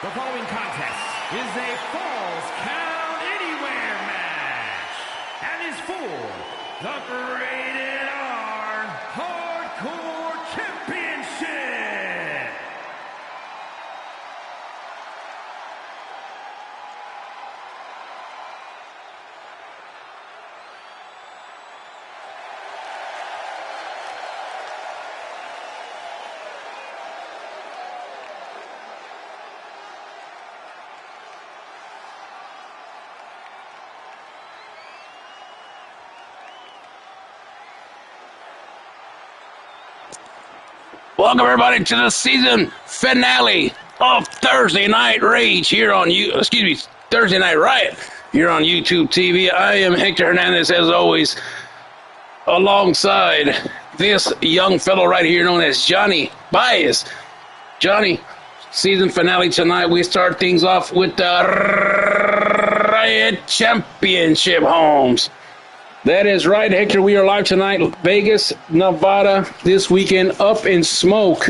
The following contest is a Falls Count Anywhere match and is for the Rated R Hardcore Championship. Welcome everybody to the season finale of Thursday Night Rage here on Thursday Night Riot here on YouTube TV. I am Hector Hernandez, as always, alongside this young fellow right here known as Johnny Baez. Johnny, season finale tonight. We start things off with the Riot Championship, Holmes. That is right, Hector. We are live tonight, Vegas, Nevada. This weekend, Up in Smoke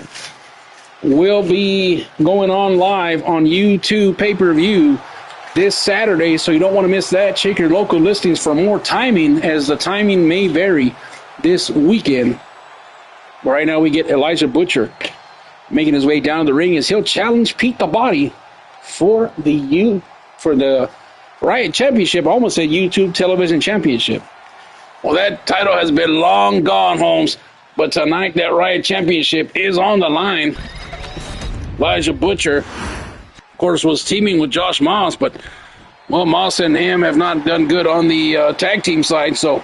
will be going on live on YouTube pay-per-view this Saturday, so you don't want to miss that. Check your local listings for more timing, as the timing may vary this weekend. Right now, we get Elijah Butcher making his way down the ring as he'll challenge Pete the Body for the Riot Championship. I almost said YouTube Television Championship. Well, that title has been long gone, Holmes, but tonight that Riot Championship is on the line. Elijah Butcher, of course, was teaming with Josh Moss, but, well, Moss and him have not done good on the tag team side, so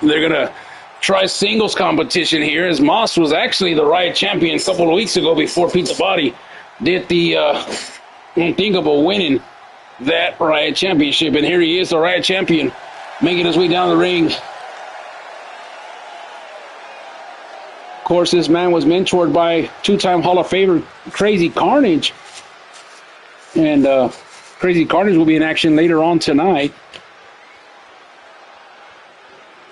they're going to try singles competition here, as Moss was actually the Riot Champion a couple of weeks ago before Pete the Body did the unthinkable, winning that Riot Championship, and here he is, the Riot Champion, making his way down the ring. Of course, this man was mentored by two-time Hall of Famer Crazy Carnage. And Crazy Carnage will be in action later on tonight.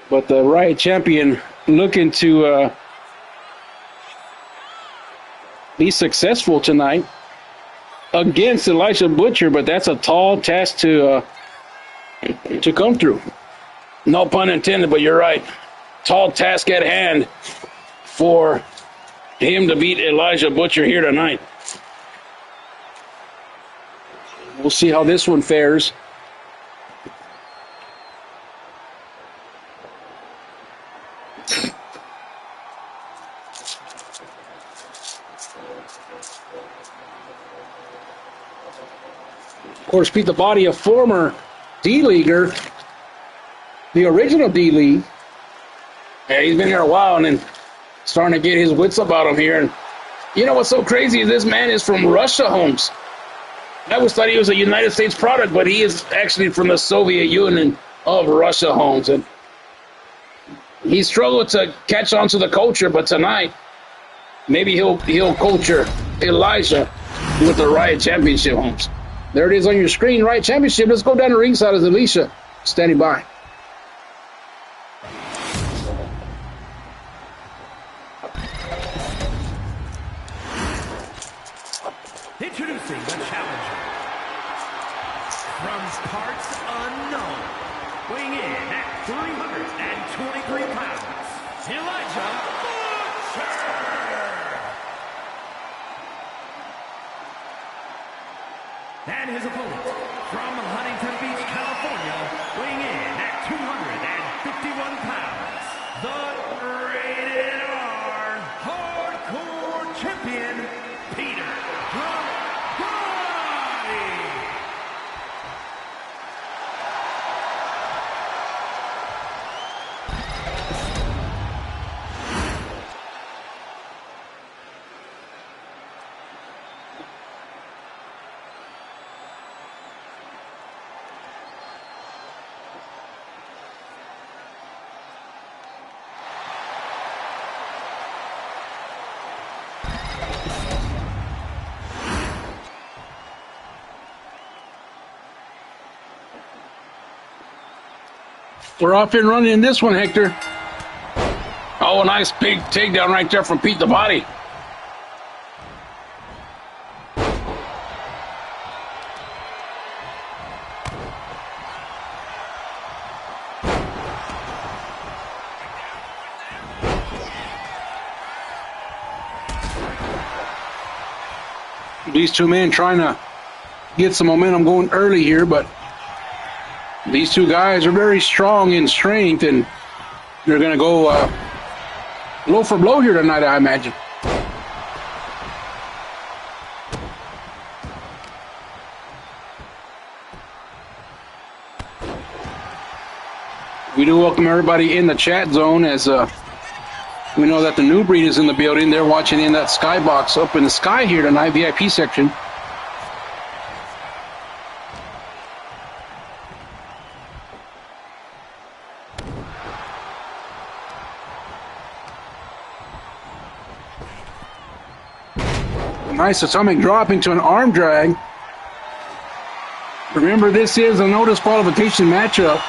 But the Riot Champion looking to be successful tonight against Elijah Butcher, but that's a tall task to come through. No pun intended, but you're right. Tall task at hand for him to beat Elijah Butcher here tonight. We'll see how this one fares. Of course, Pete the Body, a former D-Leaguer, the original D-League. Yeah, he's been here a while and then starting to get his wits about him here. And you know what's so crazy is this man is from Russia, Holmes. I always thought he was a United States product, but he is actually from the Soviet Union of Russia, Holmes. And he struggled to catch on to the culture, but tonight, maybe he'll culture Elijah with the Riot Championship, Holmes. There it is on your screen, Riot Championship. Let's go down to ringside as Alicia standing by. Introducing the challenger from parts unknown, weighing in at 323 pounds, Elijah Butcher. And his opponent from Huntington Beach, California, weighing in at 251 pounds, the Rated R Hardcore Champion, Peter the Body. We're off and running in this one, Hector. Oh, a nice big takedown right there from Pete the Body. These two men trying to get some momentum going early here, but these two guys are very strong in strength, and they're going to go blow for blow here tonight, I imagine. We do welcome everybody in the chat zone, as we know that the new breed is in the building. They're watching in that skybox up in the sky here tonight, VIP section. A nice atomic drop into an arm drag. Remember, this is a no disqualification matchup.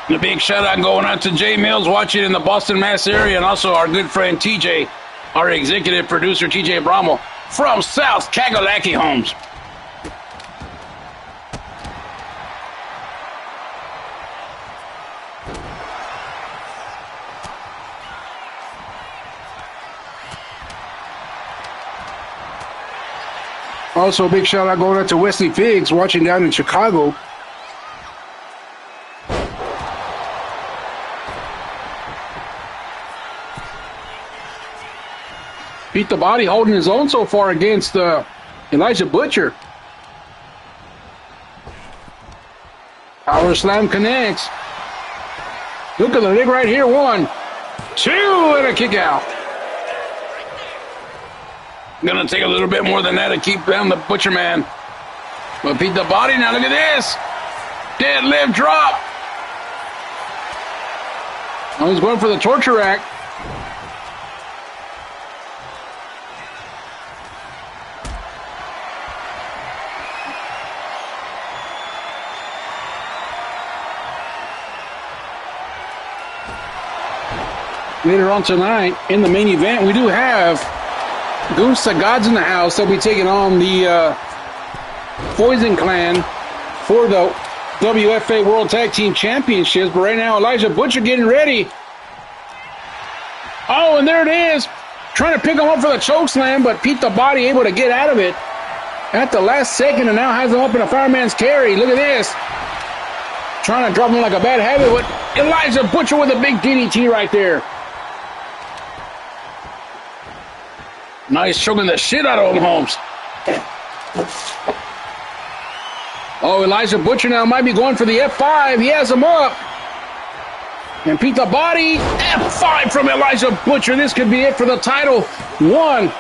A big shout out going out to Jay Mills watching in the Boston, Mass area, and also our good friend TJ, our executive producer TJ Bramo from South Kagalaki Homes. Also, a big shout out going out to Wesley Figs watching down in Chicago. Beat the Body holding his own so far against Elijah Butcher. Power slam connects. Look at the leg right here. 1, 2, and a kick out. Gonna take a little bit more than that to keep down the Butcher man. But beat the Body now. Look at this. Deadlift drop. Oh, he's going for the torture rack. Later on tonight, in the main event, we do have Goose Gods in the house. They'll be taking on the Poison Clan for the WFA World Tag Team Championships. But right now, Elijah Butcher getting ready. Oh, and there it is. Trying to pick him up for the choke slam, but Pete the Body able to get out of it at the last second, and now has him up in a fireman's carry. Look at this. Trying to drop him like a bad habit, but Elijah Butcher with a big DDT right there. Nice choking the shit out of him, Holmes. Oh, Elijah Butcher now might be going for the F5. He has him up. And Pete the Body, F5 from Elijah Butcher. This could be it for the title. 1,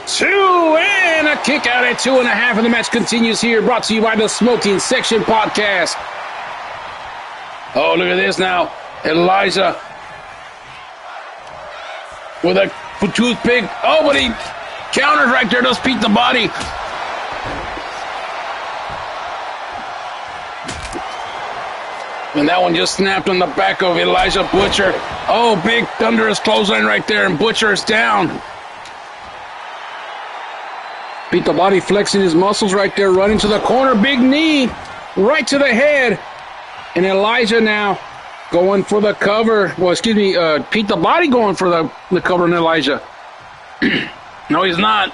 2, and a kick out at 2.5. And the match continues here, brought to you by the Smoking Section Podcast. Oh, look at this now. Elijah with a toothpick. Oh, but he counters right there. Does Pete the Body. And that one just snapped on the back of Elijah Butcher. Oh, big thunderous clothesline right there, and Butcher is down. Pete the Body flexing his muscles right there, running to the corner. Big knee right to the head. And Elijah now going for the cover. Well, excuse me, Pete the Body going for the cover on Elijah. No, he's not.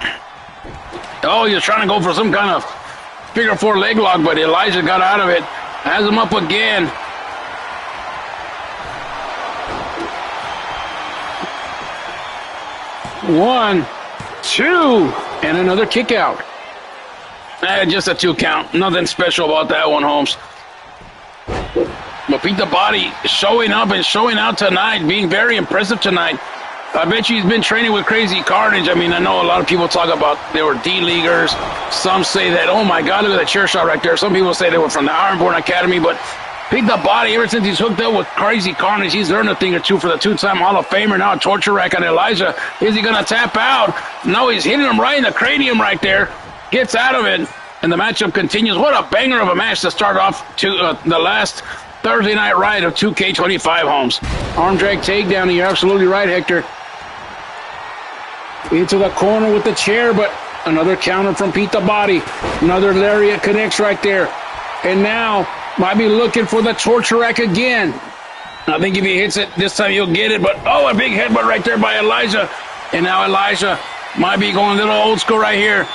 Oh, he's trying to go for some kind of figure 4 leg lock, but Elijah got out of it. Has him up again. One, two, and another kick out. Just a 2 count. Nothing special about that one, Holmes. But Pete the Body showing up and showing out tonight, being very impressive tonight. I bet you he's been training with Crazy Carnage. I mean, I know a lot of people talk about they were D-leaguers. Some say that, oh my God, look at that chair shot right there. Some people say they were from the Ironborn Academy, but Pete the Body, ever since he's hooked up with Crazy Carnage, he's earned a thing or two for the 2-time Hall of Famer. Now a torture rack on Elijah. Is he going to tap out? No, he's hitting him right in the cranium right there. Gets out of it, and the matchup continues. What a banger of a match to start off to the last Thursday night ride of 2K25, Holmes. Arm drag takedown, you're absolutely right, Hector. Into the corner with the chair, but another counter from Pete the Body. Another lariat connects right there. And now might be looking for the torture rack again. I think if he hits it this time, he'll get it. But, oh, a big headbutt right there by Elijah. And now Elijah might be going a little old school right here.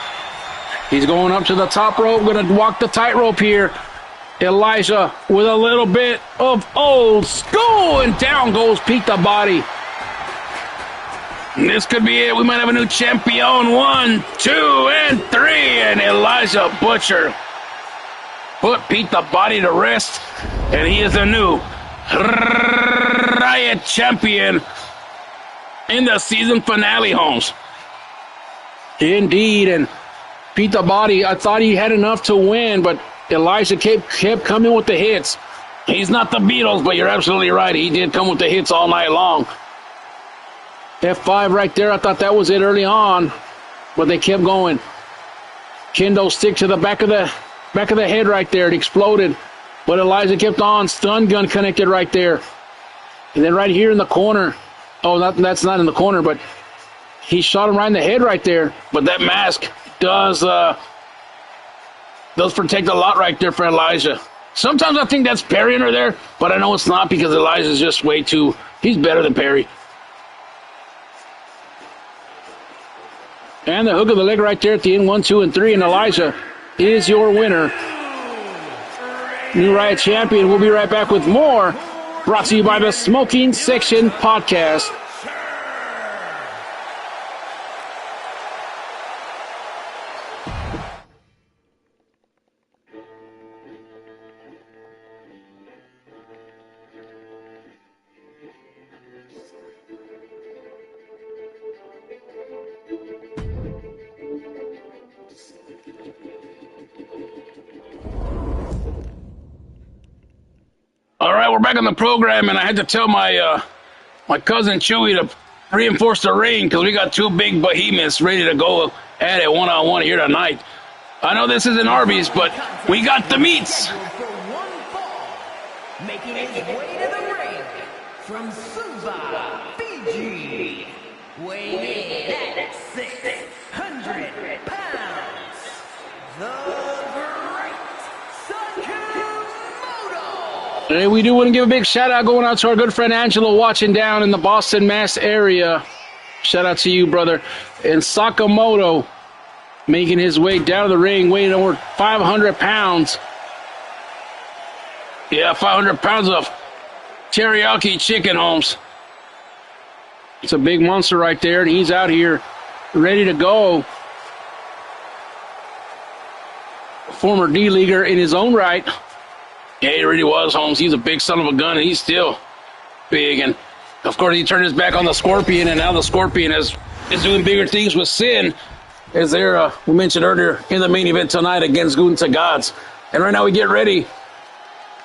He's going up to the top rope, going to walk the tightrope here. Elijah with a little bit of old school, and down goes Pete the Body. This could be it. We might have a new champion. 1, 2, and 3. And Elijah Butcher put Pete the Body to rest, and he is the new Riot champion in the season finale, Holmes. Indeed, and Pete the Body, I thought he had enough to win, but Elijah kept coming with the hits. He's not the Beatles, but you're absolutely right. He did come with the hits all night long. F5 right there. I thought that was it early on, but they kept going. Kendo stick to the back of the head right there. It exploded, but Elijah kept on. Stun gun connected right there. And then right here in the corner. Oh, that's not in the corner, but he shot him right in the head right there. But that mask does protect a lot right there for Elijah. Sometimes I think that's Perry under there, but I know it's not because Elijah's just way too... He's better than Perry. And the hook of the leg right there at the end, 1, 2, and 3, and Elijah is your winner. New Riot champion. We'll be right back with more, brought to you by the Smoking Section Podcast. All right, we're back on the program, and I had to tell my cousin Chewy to reinforce the ring because we got two big behemoths ready to go at it one-on-one here tonight. I know this isn't Arby's, but we got the meats. Making his way to the ring from Suva, Fiji, weighing in at 600 pounds, the Great Sakamoto. Hey, we do want to give a big shout-out going out to our good friend Angelo watching down in the Boston, Mass area. Shout out to you, brother. And Sakamoto making his way down to the ring, weighing over 500 pounds. Yeah, 500 pounds of teriyaki chicken, Holmes. It's a big monster right there, and he's out here ready to go. Former D-leaguer in his own right. Yeah, he really was, Holmes. He's a big son of a gun, and he's still big. And, of course, he turned his back on the Scorpion, and now the Scorpion is doing bigger things with Sin, as they're, we mentioned earlier, in the main event tonight against Gunta Gods. And right now we get ready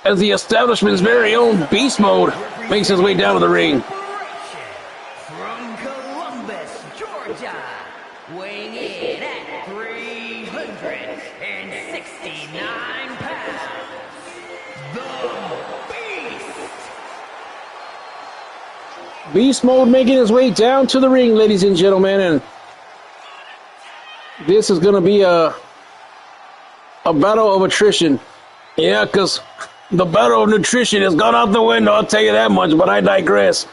as the establishment's very own Beast Mode makes his way down to the ring. From Columbus, Georgia, weighing in at 369 pounds, the Beast. Beast Mode making his way down to the ring, ladies and gentlemen, and this is going to be a battle of attrition. Yeah, because the battle of nutrition has gone out the window, I'll tell you that much, but I digress.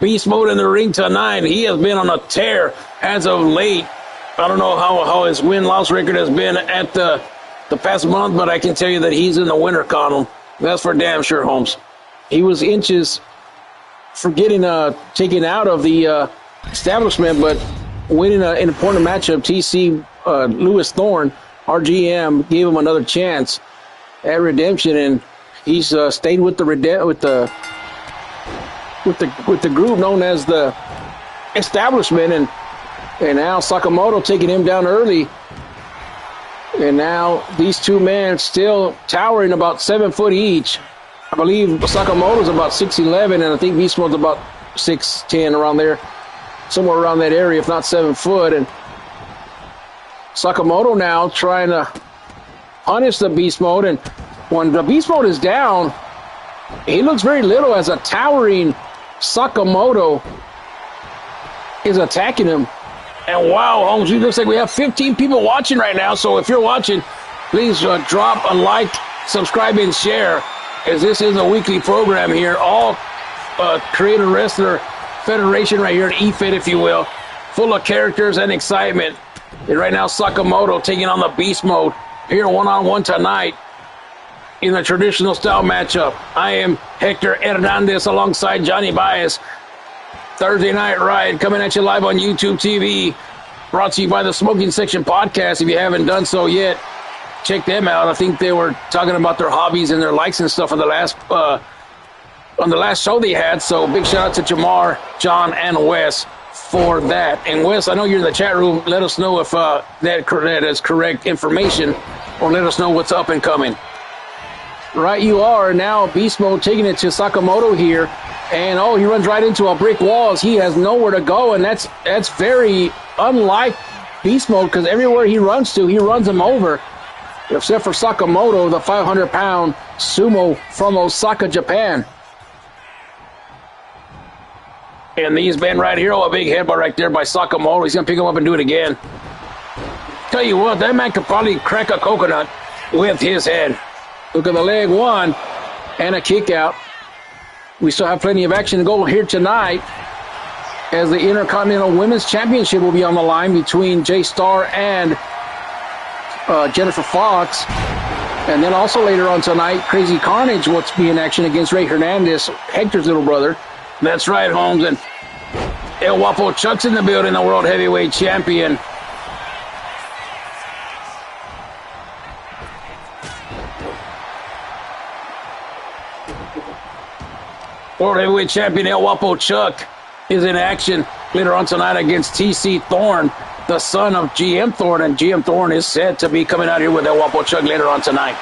Beast Mode in the ring tonight. He has been on a tear as of late. I don't know how his win-loss record has been at the past month, but I can tell you that he's in the winner column. That's for damn sure, Holmes. He was inches from getting taken out of the establishment, but winning an important matchup. TC Lewis Thorne, our GM, gave him another chance at redemption, and he's stayed with the group known as the establishment, and now Sakamoto taking him down early, and now these two men still towering about 7 foot each. I believe Sakamoto's about 6'11", and I think Beast Mode's about 6'10", around there, somewhere around that area, if not 7 foot. And Sakamoto now trying to punish the Beast Mode, and when the Beast Mode is down, he looks very little as a towering Sakamoto is attacking him. And wow, Holmes, it looks like we have 15 people watching right now, so if you're watching, please drop a like, subscribe, and share, as this is a weekly program here, all Creator Wrestler Federation right here, an EFED, if you will, full of characters and excitement. And right now, Sakamoto taking on the Beast Mode here one-on-one tonight in the traditional style matchup. I am Hector Hernandez alongside Johnny Baez. Thursday Night Riot coming at you live on YouTube TV. Brought to you by the Smoking Section Podcast. If you haven't done so yet, check them out. I think they were talking about their hobbies and their likes and stuff on the last show they had. So big shout out to Jamar, John, and Wes for that. And Wes, I know you're in the chat room. Let us know if that is correct information, or let us know what's up and coming. Right you are. Now Beast Mode taking it to Sakamoto here. And, he runs right into a brick wall. He has nowhere to go, and that's very unlike Beast Mode, because everywhere he runs to, he runs him over, except for Sakamoto, the 500-pound sumo from Osaka, Japan. And he's been right here. A big headbutt right there by Sakamoto. He's going to pick him up and do it again. Tell you what, that man could probably crack a coconut with his head. Look at the leg, one, and a kick out. We still have plenty of action to go here tonight, as the Intercontinental Women's Championship will be on the line between Jay Starr and Jennifer Fox. And then also later on tonight, Crazy Carnage will be in action against Ray Hernandez, Hector's little brother. That's right, Holmes. And El Guapo Chuck's in the building, the World Heavyweight Champion. World Heavyweight Champion El Guapo Chuck is in action later on tonight against T.C. Thorne, the son of GM Thorne. And GM Thorne is said to be coming out here with El Guapo Chuck later on tonight.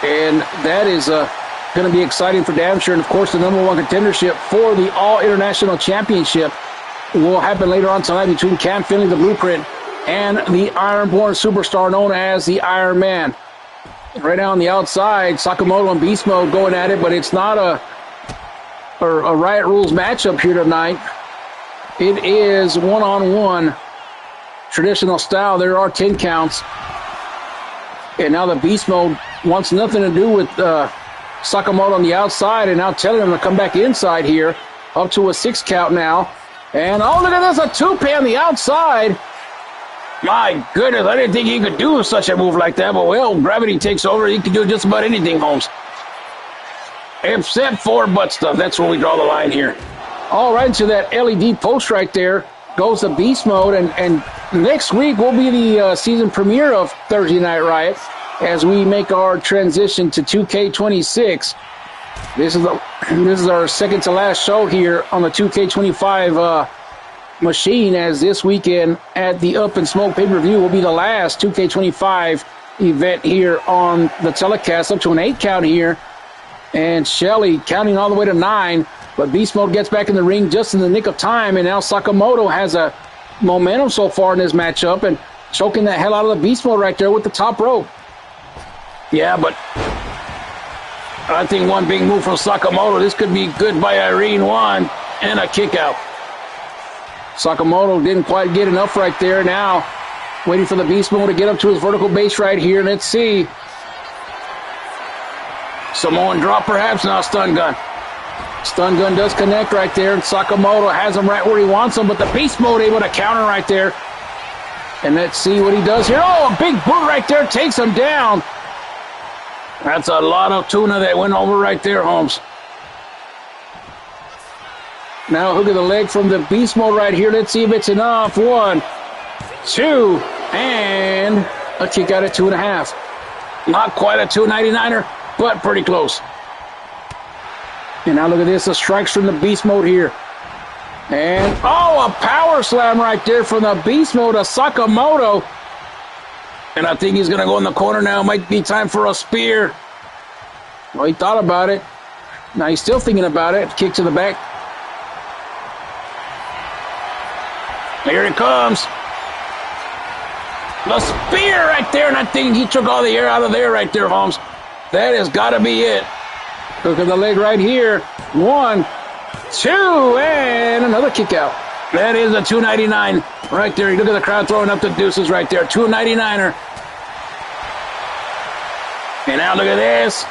And that is going to be exciting for damn sure. And, of course, the number one contendership for the All-International Championship will happen later on tonight between Cam Finley, the Blueprint, and the Ironborn superstar known as the Iron Man. Right now on the outside, Sakamoto and Beast Mode going at it, but it's not a Riot Rules matchup here tonight. It is one-on-one traditional style. There are 10 counts. And now the Beast Mode wants nothing to do with Sakamoto on the outside, and now telling him to come back inside here, up to a 6 count now. And, look at this, a toupee on the outside. My goodness, I didn't think he could do such a move like that, but, well, gravity takes over. He can do just about anything, Holmes. Except for butt stuff. That's where we draw the line here. All right, to that LED post right there goes the Beast Mode. And next week will be the season premiere of Thursday Night Riot as we make our transition to 2K26. This is our second to last show here on the 2K25 machine, as this weekend at the Up and Smoke pay-per-view will be the last 2K25 event here on the telecast, up to an 8 count here. And Shelley counting all the way to 9, but Beast Mode gets back in the ring just in the nick of time, and now Sakamoto has a momentum so far in this matchup and choking the hell out of the Beast Mode right there with the top rope. Yeah, but I think one big move from Sakamoto. This could be good by Irene, one, and a kick out. Sakamoto didn't quite get enough right there. Now waiting for the Beast Mode to get up to his vertical base right here. Let's see. Samoan drop perhaps, now stun gun. Stun gun does connect right there, and Sakamoto has him right where he wants him, but the Beast Mode able to counter right there. And let's see what he does here. A big boot right there takes him down. That's a lot of tuna that went over right there, Holmes. Now hook of the leg from the Beast Mode right here. Let's see if it's enough. 1, 2, and a kick out at 2.5. Not quite a 299er. But pretty close. And now look at this, the strikes from the Beast Mode here. And, a power slam right there from the Beast Mode of Sakamoto. And I think he's going to go in the corner now. Might be time for a spear. Well, he thought about it. Now he's still thinking about it. Kick to the back. Here it comes. The spear right there. And I think he took all the air out of there right there, Holmes. That has got to be it. Look at the leg right here. 1, 2, and another kick out. That is a 299 right there. Look at the crowd throwing up the deuces right there. 299er. And now look at this.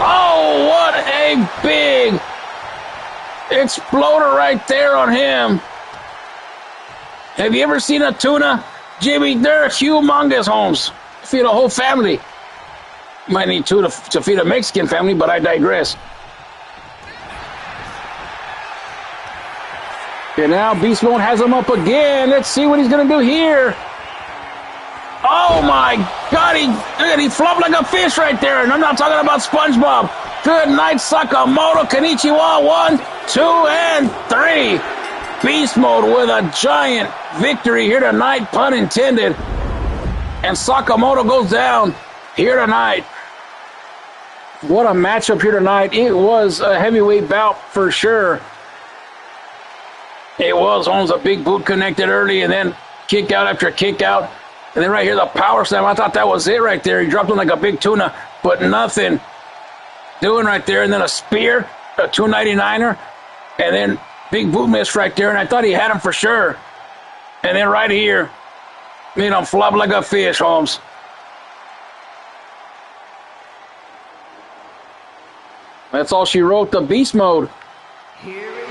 Oh, what a big Exploder right there on him. Have you ever seen a tuna? Jimmy, they're humongous, Holmes. Feed a whole family. Might need two to feed a Mexican family, but I digress. And now Beast Mode has him up again. Let's see what he's going to do here. Oh, my God. He flopped like a fish right there. And I'm not talking about SpongeBob. Good night, Sakamoto. Konnichiwa. 1, 2, and 3. Beast Mode with a giant victory here tonight, pun intended. And Sakamoto goes down here tonight. What a matchup here tonight. It was a heavyweight bout for sure. It was almost a big boot connected early and then kick out after kick out. And then right here, the power slam. I thought that was it right there. He dropped him like a big tuna, but nothing doing right there. And then a spear, a 299er, and then big boot miss right there. And I thought he had him for sure. And then right here, made him flop like a fish, Holmes. That's all she wrote. The Beast Mode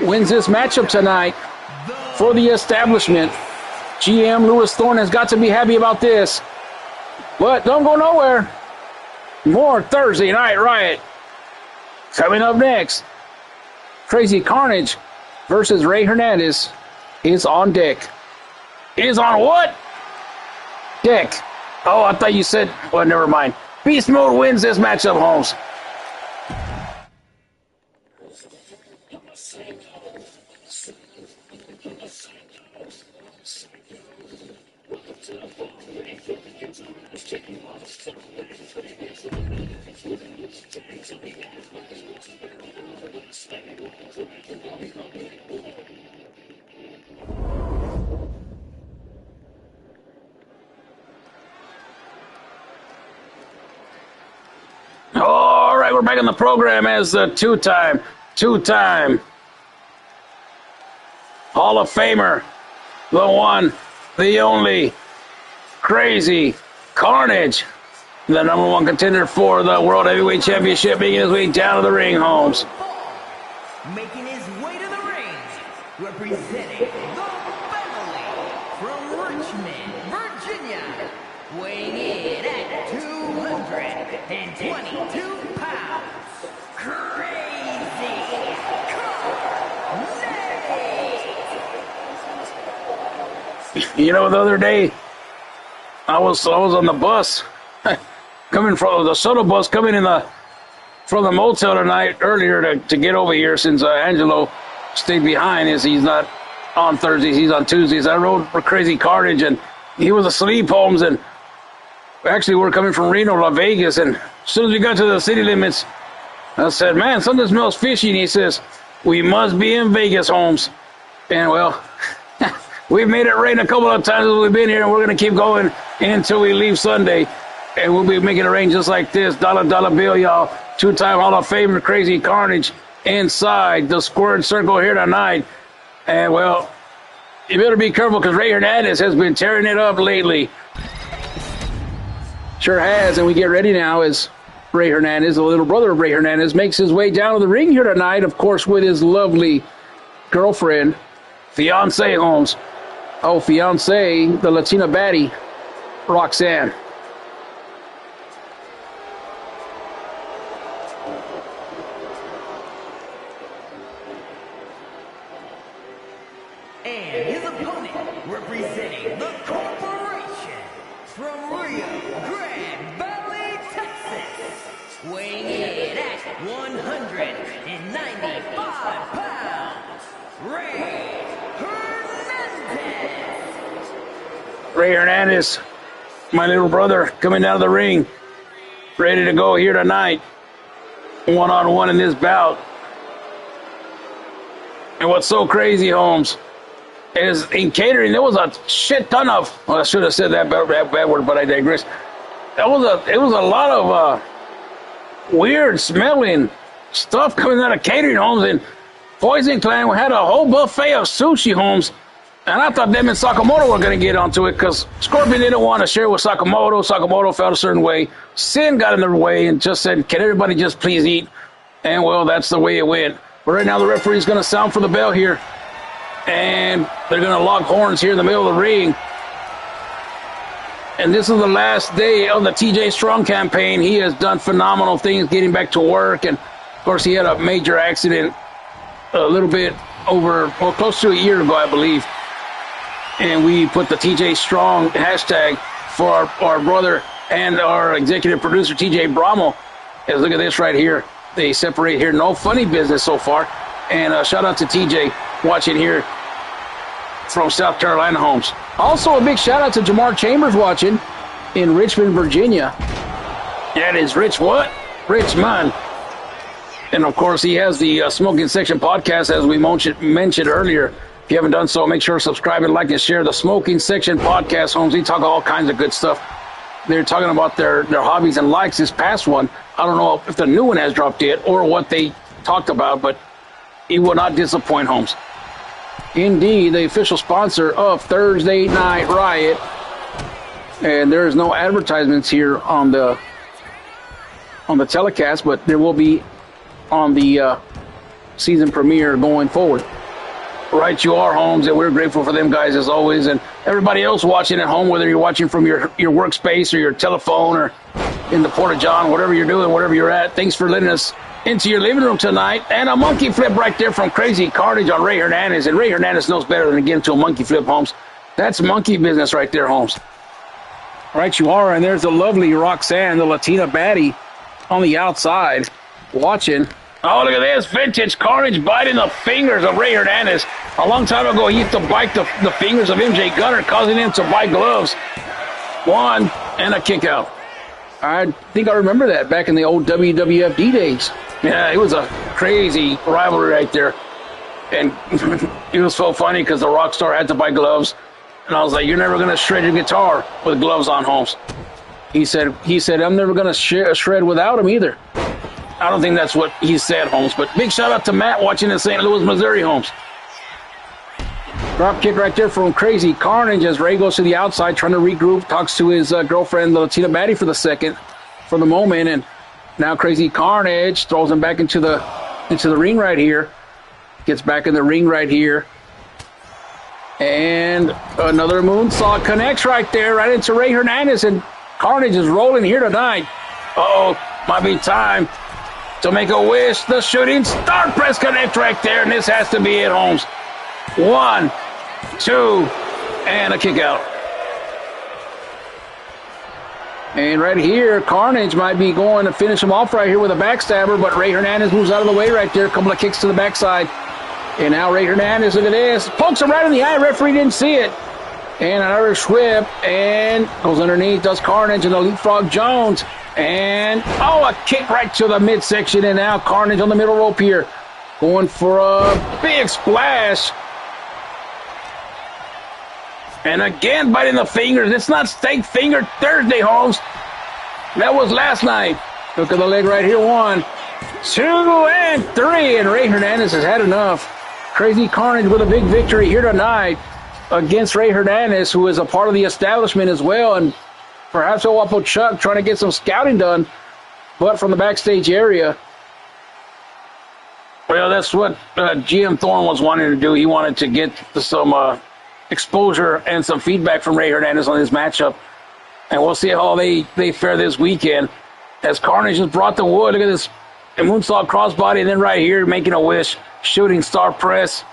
wins this matchup tonight for the establishment. GM Lewis Thorne has got to be happy about this. But don't go nowhere. More Thursday Night Riot. Coming up next, Crazy Carnage versus Ray Hernandez is on deck. Is on what? Deck. Oh, I thought you said, well, never mind. Beast Mode wins this matchup, Holmes. All right, we're back on the program as the two-time Hall of Famer, the one, the only, Crazy Carnage, the number one contender for the World Heavyweight Championship, making his way down to the ring, Holmes. Making his way to the ring, representing the family from Richmond, Virginia, weighing in at 222 pounds, Crazy Carnage. You know, the other day, I was on the bus, coming from the shuttle bus, coming from the motel tonight earlier to get over here since Angelo stayed behind. He's not on Thursdays, he's on Tuesdays. I rode for Crazy Carnage and he was asleep, Holmes, and actually we're coming from Reno to Vegas, and as soon as we got to the city limits, I said, man, something smells fishy, and he says, we must be in Vegas, Holmes. And well, we've made it rain a couple of times as we've been here, and we're going to keep going until we leave Sunday. And we'll be making it rain just like this. Dollar bill, y'all. Two-time Hall of Famer Crazy Carnage inside the squared circle here tonight. And, well, you better be careful because Ray Hernandez has been tearing it up lately. Sure has, and we get ready now as Ray Hernandez, the little brother of Ray Hernandez, makes his way down to the ring here tonight, of course, with his lovely girlfriend, fiancé, Holmes. Oh, fiancé, the Latina baddie, Roxanne. And his opponent, representing the corporation from Rio Grande Valley, Texas, weighing in at 195 pounds, Ray Hernandez. Ray Hernandez, my little brother, coming down to the ring, ready to go here tonight, one-on-one in this bout. And what's so crazy, Holmes, is in catering, there was a shit ton of, well, I should have said that bad word, but I digress. It was a lot of weird smelling stuff coming out of catering, Holmes, and Poison Clan had a whole buffet of sushi, Holmes, and I thought them and Sakamoto were going to get onto it because Scorpion didn't want to share with Sakamoto. Sakamoto felt a certain way. Sin got in their way and just said, can everybody just please eat? And, well, that's the way it went. But right now the referee is going to sound for the bell here. And they're going to lock horns here in the middle of the ring. And this is the last day of the TJ Strong campaign. He has done phenomenal things getting back to work. And, of course, he had a major accident a little bit close to a year ago, I believe. And we put the TJ Strong hashtag for our brother and our executive producer, TJ Bramo. As look at this right here. They separate here. No funny business so far. And shout out to TJ watching here from South Carolina, Holmes. Also, a big shout out to Jamar Chambers watching in Richmond, Virginia. That is Rich what? Richmond. And, of course, he has the Smoking Section podcast, as we mentioned earlier. If you haven't done so, make sure to subscribe and like and share the Smoking Section podcast, Holmes. They talk all kinds of good stuff. They're talking about their hobbies and likes. This past one, I don't know if the new one has dropped yet or what they talked about, but it will not disappoint, Holmes. Indeed, the official sponsor of Thursday Night Riot. And there is no advertisements here on the telecast, but there will be on the season premiere going forward. Right you are, Holmes, and we're grateful for them guys as always. And everybody else watching at home, whether you're watching from your workspace or your telephone or in the Porta-John, whatever you're doing, whatever you're at, thanks for letting us into your living room tonight. And a monkey flip right there from Crazy Carnage on Ray Hernandez. And Ray Hernandez knows better than to get into a monkey flip, Holmes. That's monkey business right there, Holmes. Right you are, and there's the lovely Roxanne, the Latina baddie, on the outside watching. Oh, look at this. Vintage Carnage biting the fingers of Ray Hernandez. A long time ago, he used to bite the fingers of MJ Gunner, causing him to buy gloves. One, and a kick out. I think I remember that back in the old WWFD days. Yeah, it was a crazy rivalry right there. And it was so funny because the Rockstar had to buy gloves. And I was like, you're never going to shred your guitar with gloves on, Holmes. He said, I'm never going to shred without him either. I don't think that's what he said, Holmes. But big shout out to Matt watching in St. Louis, Missouri, Holmes. Drop kick right there from Crazy Carnage as Ray goes to the outside, trying to regroup, talks to his girlfriend, the Latina baddie, for the moment, and now Crazy Carnage throws him back into the ring right here. Gets back in the ring right here. And another moonsault connects right there, right into Ray Hernandez, and Carnage is rolling here tonight. Uh-oh, might be time to make a wish. The shooting star press connect right there, and this has to be it, Holmes. 1, 2, and a kick out. And right here, Carnage might be going to finish him off right here with a backstabber, but Ray Hernandez moves out of the way right there. A couple of kicks to the backside. And now Ray Hernandez, look at this, pokes him right in the eye. Referee didn't see it. And an Irish whip, and goes underneath, does Carnage, and the leapfrog Jones. And, oh, a kick right to the midsection, and now Carnage on the middle rope here. Going for a big splash. And again, biting the fingers. It's not Steak Finger Thursday, Holmes. That was last night. Look at the leg right here. 1, 2, and 3. And Ray Hernandez has had enough. Crazy Carnage with a big victory here tonight against Ray Hernandez, who is a part of the establishment as well. And perhaps El Guapo Chuck trying to get some scouting done, but from the backstage area. Well, that's what GM Thorne was wanting to do. He wanted to get some exposure and some feedback from Ray Hernandez on this matchup. And we'll see how they fare this weekend. As Carnage has brought the wood. Look at this. A moonsault crossbody, and then right here, making a wish. Shooting star press.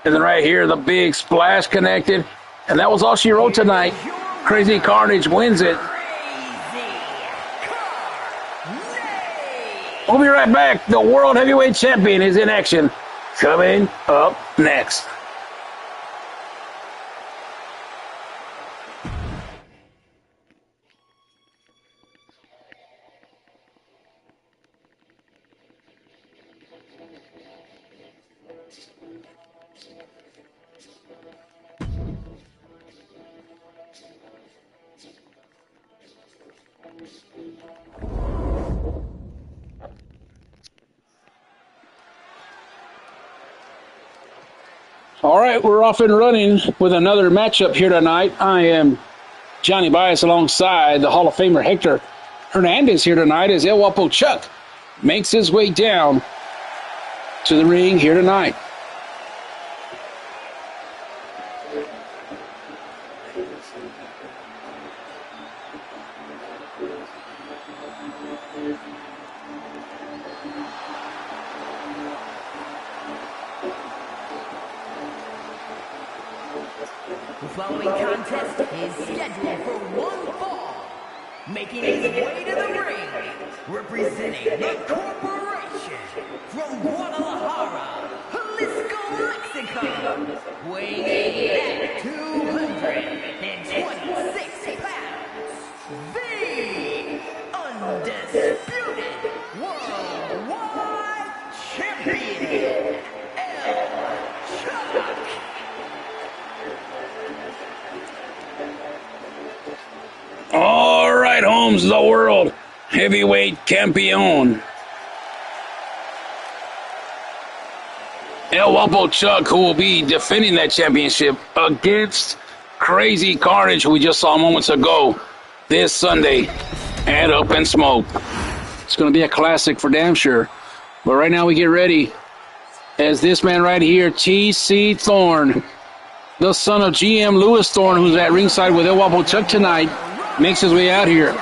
And then right here, the big splash connected. And that was all she wrote tonight. Crazy Carnage wins it. We'll be right back. The World Heavyweight Champion is in action. Coming up next. All right, we're off and running with another matchup here tonight. I am Johnny Bias alongside the Hall of Famer Hector Hernandez here tonight as El Guapo Chuck makes his way down to the ring here tonight. The following contest is scheduled for one fall. Making his way to the ring, representing the corporation from Guadalajara, Jalisco, Mexico, weighing in at 226 pounds, the undisputed worldwide champion, El Chuck. All right, Holmes, the world heavyweight champion. El Guapo Chuck, who will be defending that championship against Crazy Carnage, who we just saw moments ago, this Sunday at Up in Smoke. It's going to be a classic for damn sure. But right now we get ready as this man right here, T.C. Thorne, the son of GM Lewis Thorne, who's at ringside with El Guapo Chuck tonight, makes his way out here.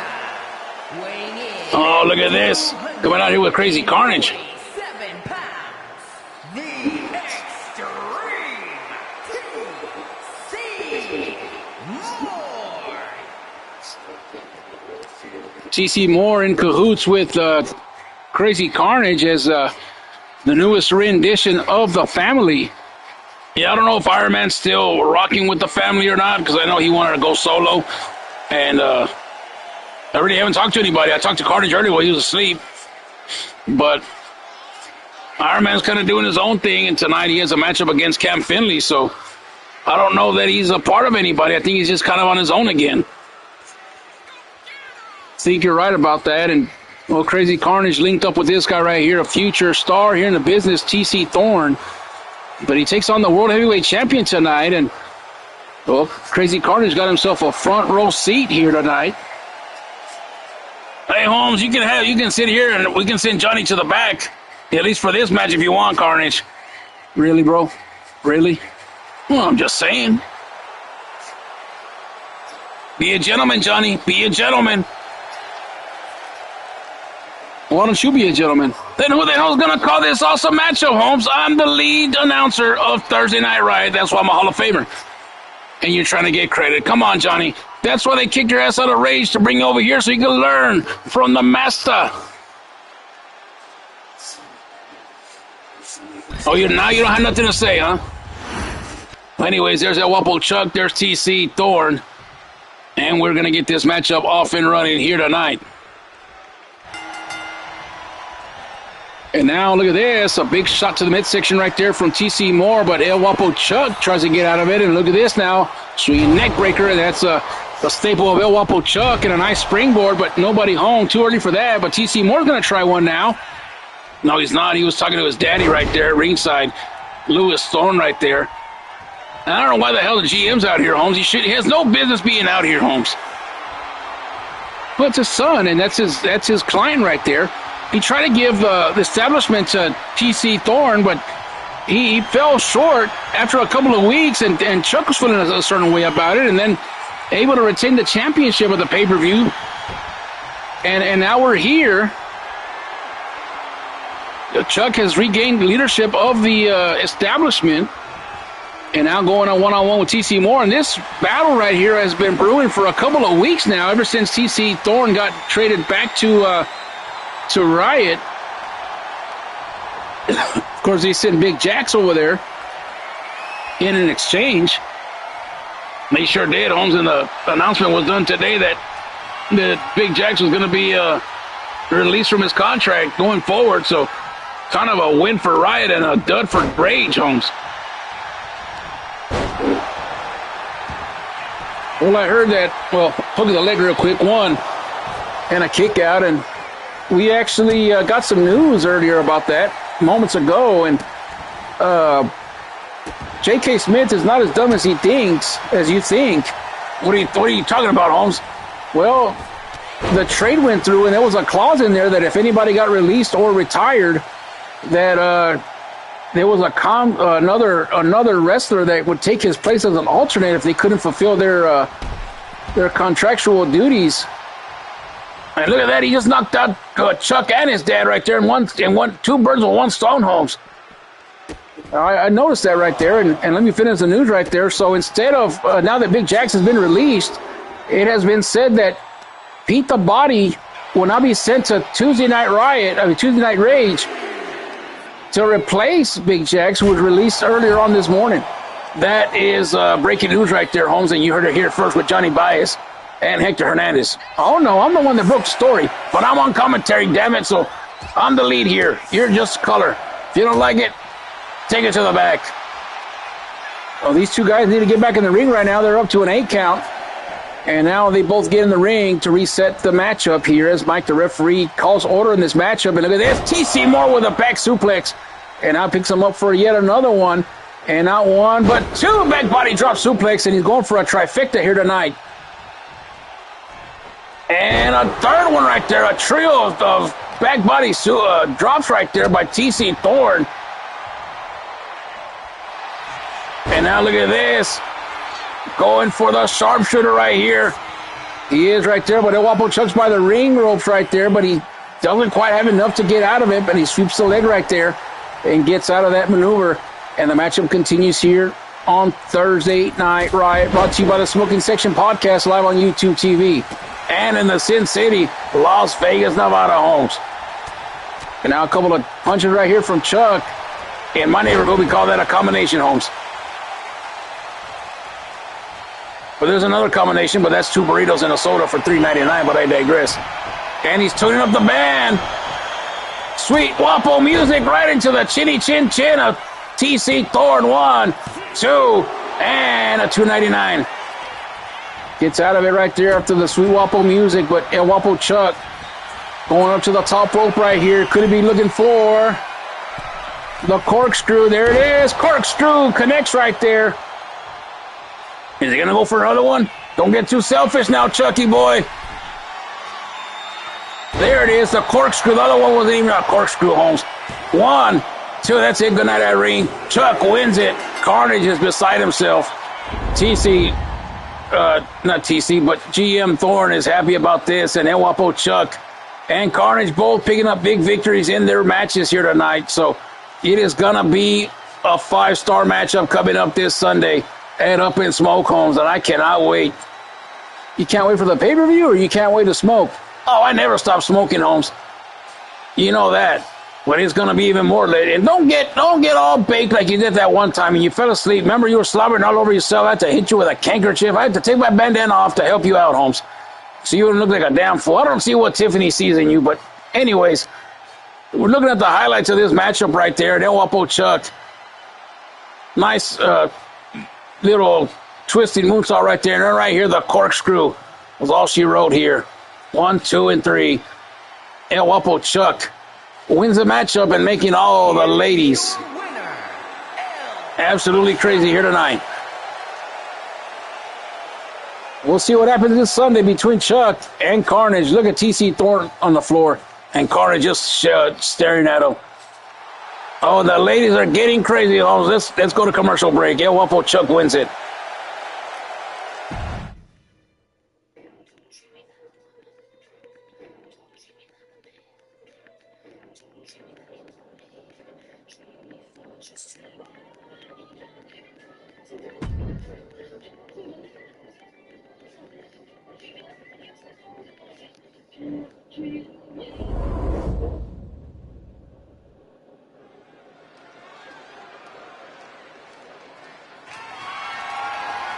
Oh, look at this. Coming out here with Crazy Carnage. 7 pounds, the Extreme T.C. Moore. T.C. Moore in cahoots with Crazy Carnage as the newest rendition of the family. Yeah, I don't know if Iron Man's still rocking with the family or not, because I know he wanted to go solo. And I really haven't talked to anybody. I talked to Carnage earlier while he was asleep. But Iron Man's kind of doing his own thing, and tonight he has a matchup against Cam Finley, so I don't know that he's a part of anybody. I think he's just kind of on his own again. I think you're right about that. And, well, Crazy Carnage linked up with this guy right here, a future star here in the business, T.C. Thorne. But he takes on the World Heavyweight Champion tonight, and well, Crazy Carnage got himself a front row seat here tonight. Hey, Holmes, you can sit here and we can send Johnny to the back, at least for this match if you want, Carnage. Really, bro? Really? Well, I'm just saying. Be a gentleman, Johnny. Be a gentleman. Why don't you be a gentleman? Then who the hell's going to call this awesome matchup, Holmes? I'm the lead announcer of Thursday Night Riot. That's why I'm a Hall of Famer. And you're trying to get credit. Come on, Johnny. That's why they kicked your ass out of Rage to bring you over here so you can learn from the master. Oh, now you don't have nothing to say, huh? Anyways, there's El Guapo Chuck. There's T.C. Thorne. And we're going to get this matchup off and running here tonight. And now, look at this. A big shot to the midsection right there from T.C. Moore, but El Guapo Chuck tries to get out of it. And look at this now. Swinging neck breaker. That's a staple of El Guapo Chuck, and a nice springboard, but nobody home. Too early for that, but T.C. Moore's going to try one now. No, he's not. He was talking to his daddy right there at ringside. Lewis Thorne right there. And I don't know why the hell the GM's out here, Holmes. He has no business being out here, Holmes. Well, it's his son, and that's his client right there. He tried to give the establishment to T.C. Thorne, but he fell short after a couple of weeks, and Chuck was feeling a certain way about it, and then able to retain the championship of the pay-per-view. And now we're here. Chuck has regained leadership of the establishment, and now going on one-on-one with T.C. Moore. And this battle right here has been brewing for a couple of weeks now, ever since T.C. Thorne got traded back to Riot. Of course, they sent Big Jax over there in an exchange. They sure did, Holmes, and the announcement was done today that Big Jax was going to be released from his contract going forward. So kind of a win for Riot and a dud for Rage, Holmes. Well, I heard that, hook of the leg real quick, one, and a kick out, and we actually got some news earlier about that moments ago, and J.K. Smith is not as dumb as he thinks, as you think. What are you talking about, Holmes? Well, the trade went through, and there was a clause in there that if anybody got released or retired, that there was another wrestler that would take his place as an alternate if they couldn't fulfill their contractual duties. And look at that, he just knocked out Chuck and his dad right there in two birds with one stone, Holmes. I noticed that right there, and let me finish the news right there. So instead of, now that Big Jax has been released, it has been said that Pete the Body will now be sent to Tuesday Night Rage to replace Big Jax, who was released earlier on this morning. That is breaking news right there, Holmes, and you heard it here first with Johnny Baez and Hector Hernandez. Oh, no, I'm the one that broke the story, but I'm on commentary, damn it, so I'm the lead here. You're just color. If you don't like it, take it to the back. Oh, these two guys need to get back in the ring right now. They're up to an 8 count. And now they both get in the ring to reset the matchup here as Mike, the referee, calls order in this matchup. And look at this, TC Moore with a back suplex. And now picks him up for yet another one. And not one, but two back body drop suplex. And he's going for a trifecta here tonight. And a third one right there. A trio of back body drops right there by TC Thorne. And now look at this. Going for the sharpshooter right here. He is right there, but El Guapo Chuck's by the ring ropes right there, but he doesn't quite have enough to get out of it, but he sweeps the leg right there and gets out of that maneuver. And the matchup continues here on Thursday Night Riot, brought to you by the Smoking Section Podcast, live on YouTube TV. And in the Sin City, Las Vegas, Nevada, Holmes. And now a couple of punches right here from Chuck. In my neighborhood, we call that a combination, Holmes. But there's another combination, but that's 2 burritos and a soda for $3.99, but I digress. And he's tuning up the band. Sweet Guapo music right into the chinny chin chin of TC Thorne. 1, 2, and a $2.99. Gets out of it right there after the Sweet Guapo music, but El Guapo Chuck going up to the top rope right here. Could he be looking for the corkscrew? There it is. Corkscrew connects right there. Is he going to go for another one? Don't get too selfish now, Chucky boy. There it is, the corkscrew. The other one wasn't even a corkscrew, Holmes. 1, 2, that's it. Good night, Irene. Chuck wins it. Carnage is beside himself. TC, not TC, but GM Thorne is happy about this. And El Guapo Chuck and Carnage both picking up big victories in their matches here tonight. So it is going to be a 5-star matchup coming up this Sunday. And Up in Smoke, Holmes, and I cannot wait. You can't wait for the pay-per-view, or you can't wait to smoke? Oh, I never stop smoking, Holmes. You know that. But it's going to be even more lit. And don't get all baked like you did that one time and you fell asleep. Remember, you were slobbering all over yourself. I had to hit you with a handkerchief. I had to take my bandana off to help you out, Holmes. So you wouldn't look like a damn fool. I don't see what Tiffany sees in you, but anyways, we're looking at the highlights of this matchup right there. El Guapo Chuck. Nice, little twisting moonsault right there. And then right here, the corkscrew was all she wrote here. 1, 2, and 3. El Guapo Chuck wins the matchup and making all the ladies absolutely crazy here tonight. We'll see what happens this Sunday between Chuck and Carnage. Look at TC Thorne on the floor and Carnage just staring at him. Oh, the ladies are getting crazy. Oh, let's go to commercial break. El Guapo Chuck wins it.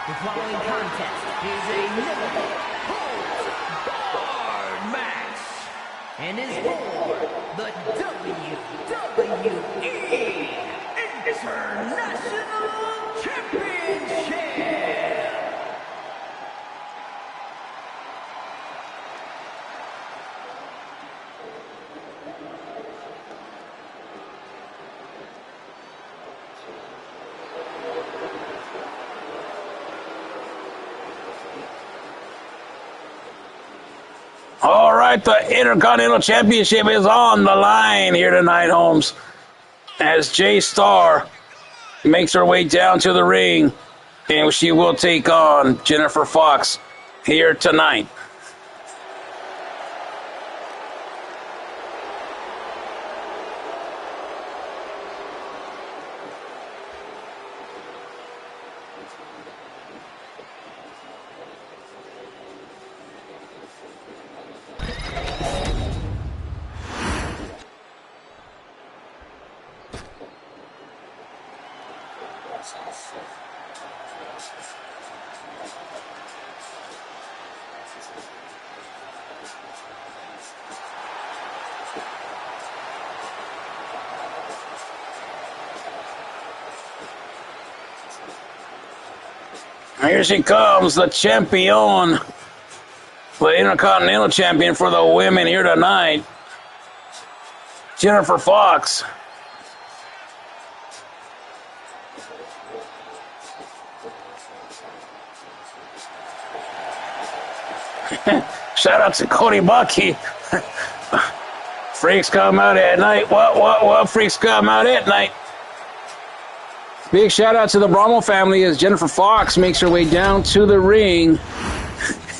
The following contest is a no-holds-barred match and is for the WWE International Championship. All right, the Intercontinental Championship is on the line here tonight, Holmes. as J Star makes her way down to the ring, and she will take on Jennifer Fox here tonight. Here she comes, the champion, the Intercontinental Champion for the women here tonight, Jennifer Fox. Shout out to Cody Bucky. Freaks come out at night. What? Freaks come out at night. Big shout out to the Brahmo family as Jennifer Fox makes her way down to the ring.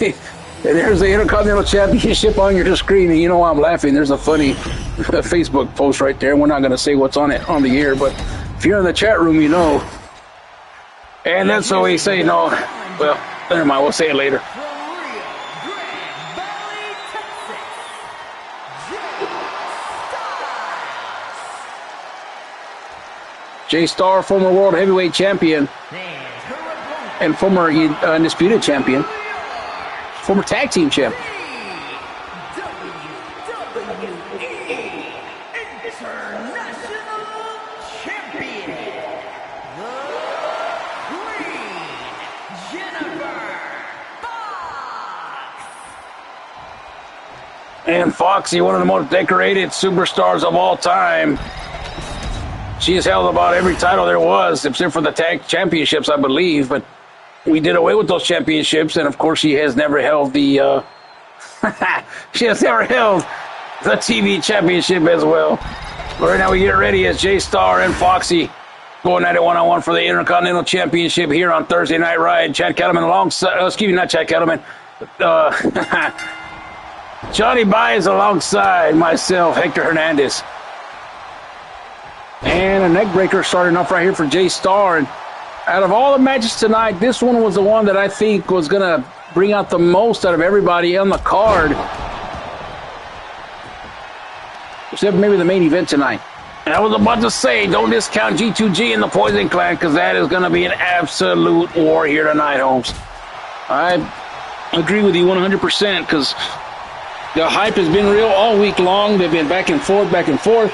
And there's the Intercontinental Championship on your screen, and you know why I'm laughing. There's a funny Facebook post right there. We're not going to say what's on it on the air, but if you're in the chat room, you know. And that's what we say, no. Well, never mind. We'll say it later. J Star, former World Heavyweight Champion and former Undisputed Champion, former Tag Team Champion. WWE International Champion, the Queen, Jennifer Fox. And Foxy, one of the most decorated superstars of all time. She has held about every title there was, except for the tag championships, I believe. But we did away with those championships, and of course, she has never held the. She has never held the TV championship as well. But right now, we get ready as J Star and Foxy going at it one-on-one for the Intercontinental Championship here on Thursday Night Riot. Chad Kettleman alongside. Excuse me, not Chad Kettleman. Johnny Baez alongside myself, Hector Hernandez. And a neck breaker starting off right here for J Star. And out of all the matches tonight, this one was the one that I think was going to bring out the most out of everybody on the card. Except maybe the main event tonight. And I was about to say, don't discount G2G and the Poison Clan, because that is going to be an absolute war here tonight, Holmes. I agree with you 100%, because the hype has been real all week long. They've been back and forth, back and forth.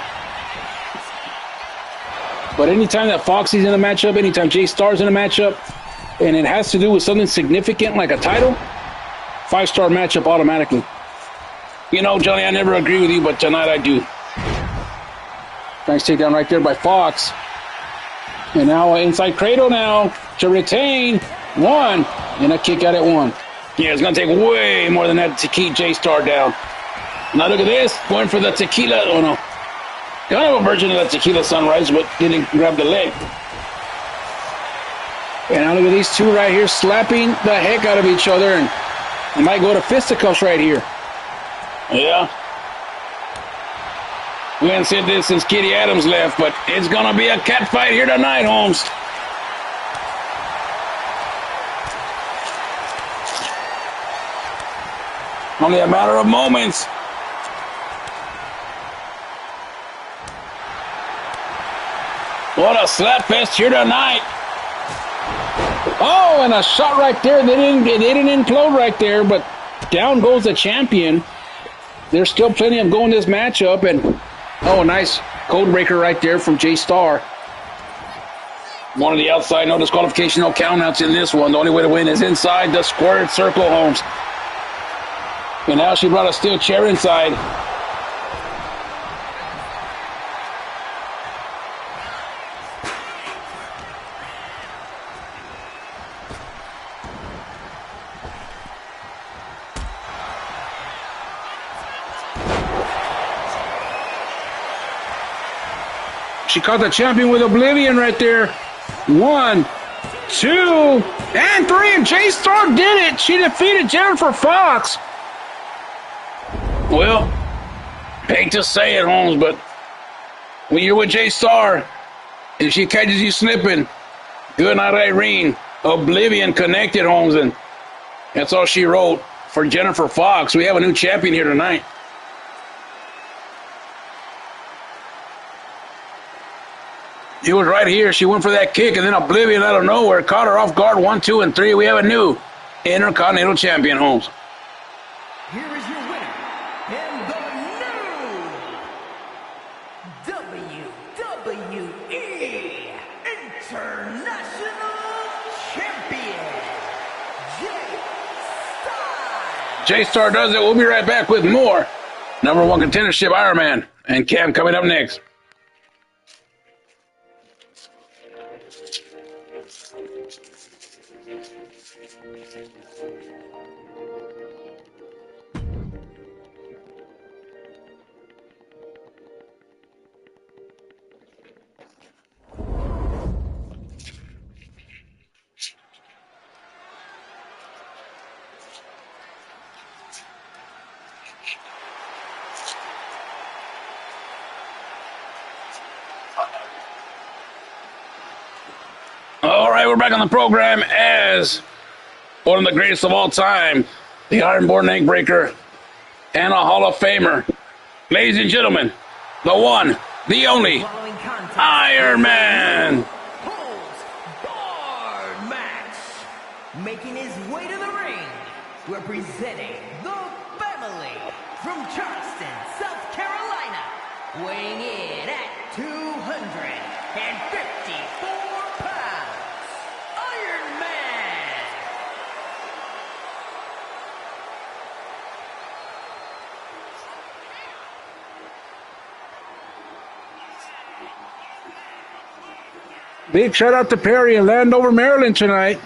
But anytime that Foxy's in a matchup, anytime J Star's in a matchup, and it has to do with something significant like a title, 5-star matchup automatically. You know, Johnny, I never agree with you, but tonight I do. Nice takedown right there by Fox. And now inside cradle now to retain 1, and a kick out at 1. Yeah, it's going to take way more than that to keep J Star down. Now look at this, going for the tequila. Oh, no. Kind of a version of that tequila sunrise, but didn't grab the leg. And now look at these two right here slapping the heck out of each other, and they might go to fisticuffs right here. Yeah. We haven't said this since Kitty Adams left, but it's going to be a cat fight here tonight, Holmes. Only a matter of moments. What a slap fest here tonight. Oh, and a shot right there. They didn't implode right there, but down goes the champion. There's still plenty of going this matchup, and oh, a nice code breaker right there from J Star. One on the outside, no disqualification, no countouts in this one. The only way to win is inside the squared circle, Holmes. And now she brought a steel chair inside. She caught the champion with Oblivion right there. 1, 2, and 3. And J-Star did it. She defeated Jennifer Fox. Well, hate to say it, Holmes, but when you're with J-Star, if she catches you slipping, good night, Irene. Oblivion connected, Holmes, and that's all she wrote for Jennifer Fox. We have a new champion here tonight. It was right here. She went for that kick, and then Oblivion out of nowhere caught her off guard. 1, 2, and 3. We have a new Intercontinental Champion, Holmes. Here is your winner, and the new WWE International Champion, J-Star. J-Star does it. We'll be right back with more number 1 contendership Iron Man and Cam coming up next. All right, we're back on the program as one of the greatest of all time, the Ironborn Neckbreaker and a Hall of Famer. Ladies and gentlemen, the one, the only, Iron Man. Holds Guard match. Making his way to the ring, representing the family from Charleston, South Carolina, weighing in at 254 pounds, Iron Man. Big shout out to Perry in Landover, Maryland tonight.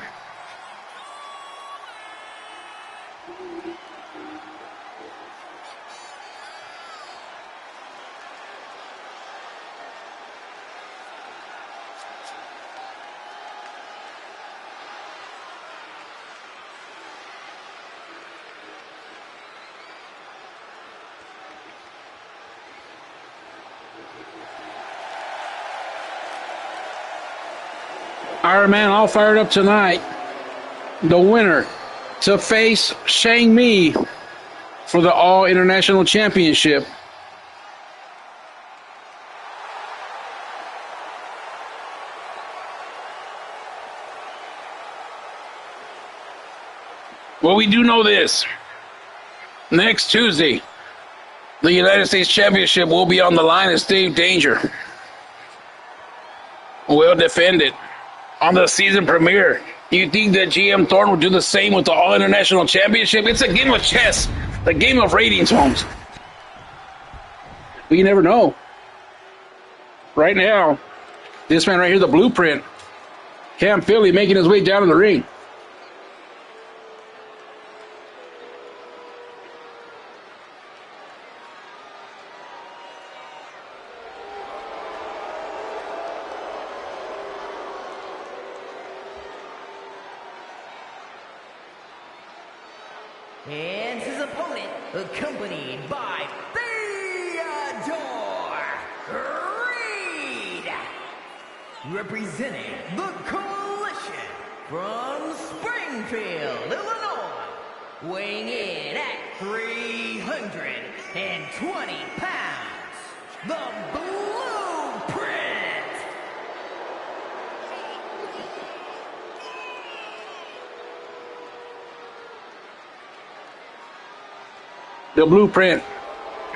Iron Man all fired up tonight. The winner to face Shang Mi for the All International Championship. Well, we do know this. Next Tuesday, the United States Championship will be on the line, and Steve Danger will defend it on the season premiere. You think that GM Thorne would do the same with the All International Championship? It's a game of chess, the game of ratings, Holmes. But you never know. Right now, this man right here, the blueprint, Cam Philly, making his way down in the ring. And his opponent, accompanied by Theodore Reed, representing the Coalition from Springfield, Illinois, weighing in at 320 pounds, the Blueprint. The Blueprint.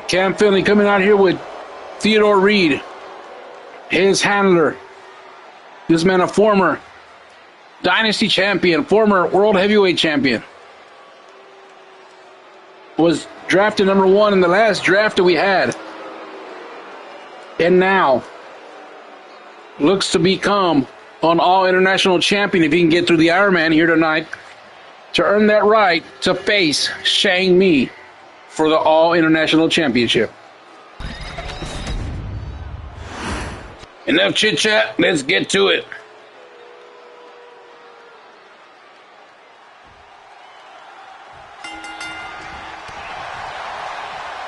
Cam Finley coming out here with Theodore Reed, his handler. This man, a former Dynasty champion, former World Heavyweight champion. Was drafted number 1 in the last draft that we had. And now looks to become an All-International champion if he can get through the Ironman here tonight to earn that right to face Shang Mi for the All International Championship. Enough chit chat. Let's get to it.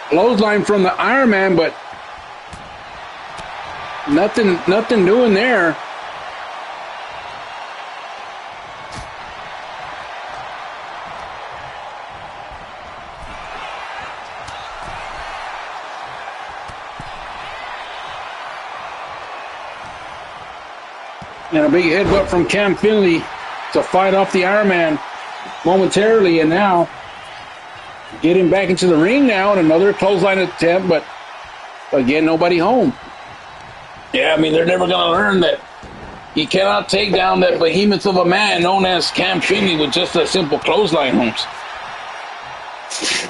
Clothesline from the Iron Man, but nothing new in there. And a big headbutt from Cam Finley to fight off the Iron Man momentarily, and now getting back into the ring now, and another clothesline attempt, but again, nobody home. Yeah, I mean, they're never going to learn that you cannot take down that behemoth of a man known as Cam Finley with just a simple clothesline, Holmes.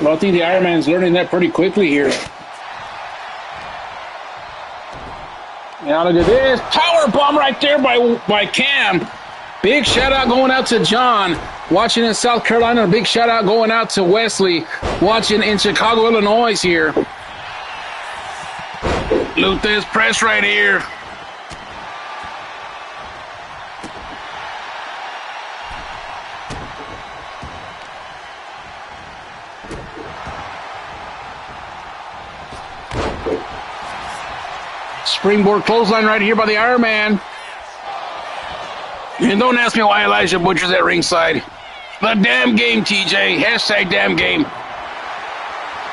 Well, I think the Iron Man's learning that pretty quickly here. Now look at this. Power bomb right there by Cam. Big shout out going out to John, watching in South Carolina. A big shout out going out to Wesley, watching in Chicago, Illinois here. Luthez press right here. Springboard clothesline right here by the Iron Man. And don't ask me why Elijah Butcher's at ringside. The damn game, TJ. Hashtag damn game.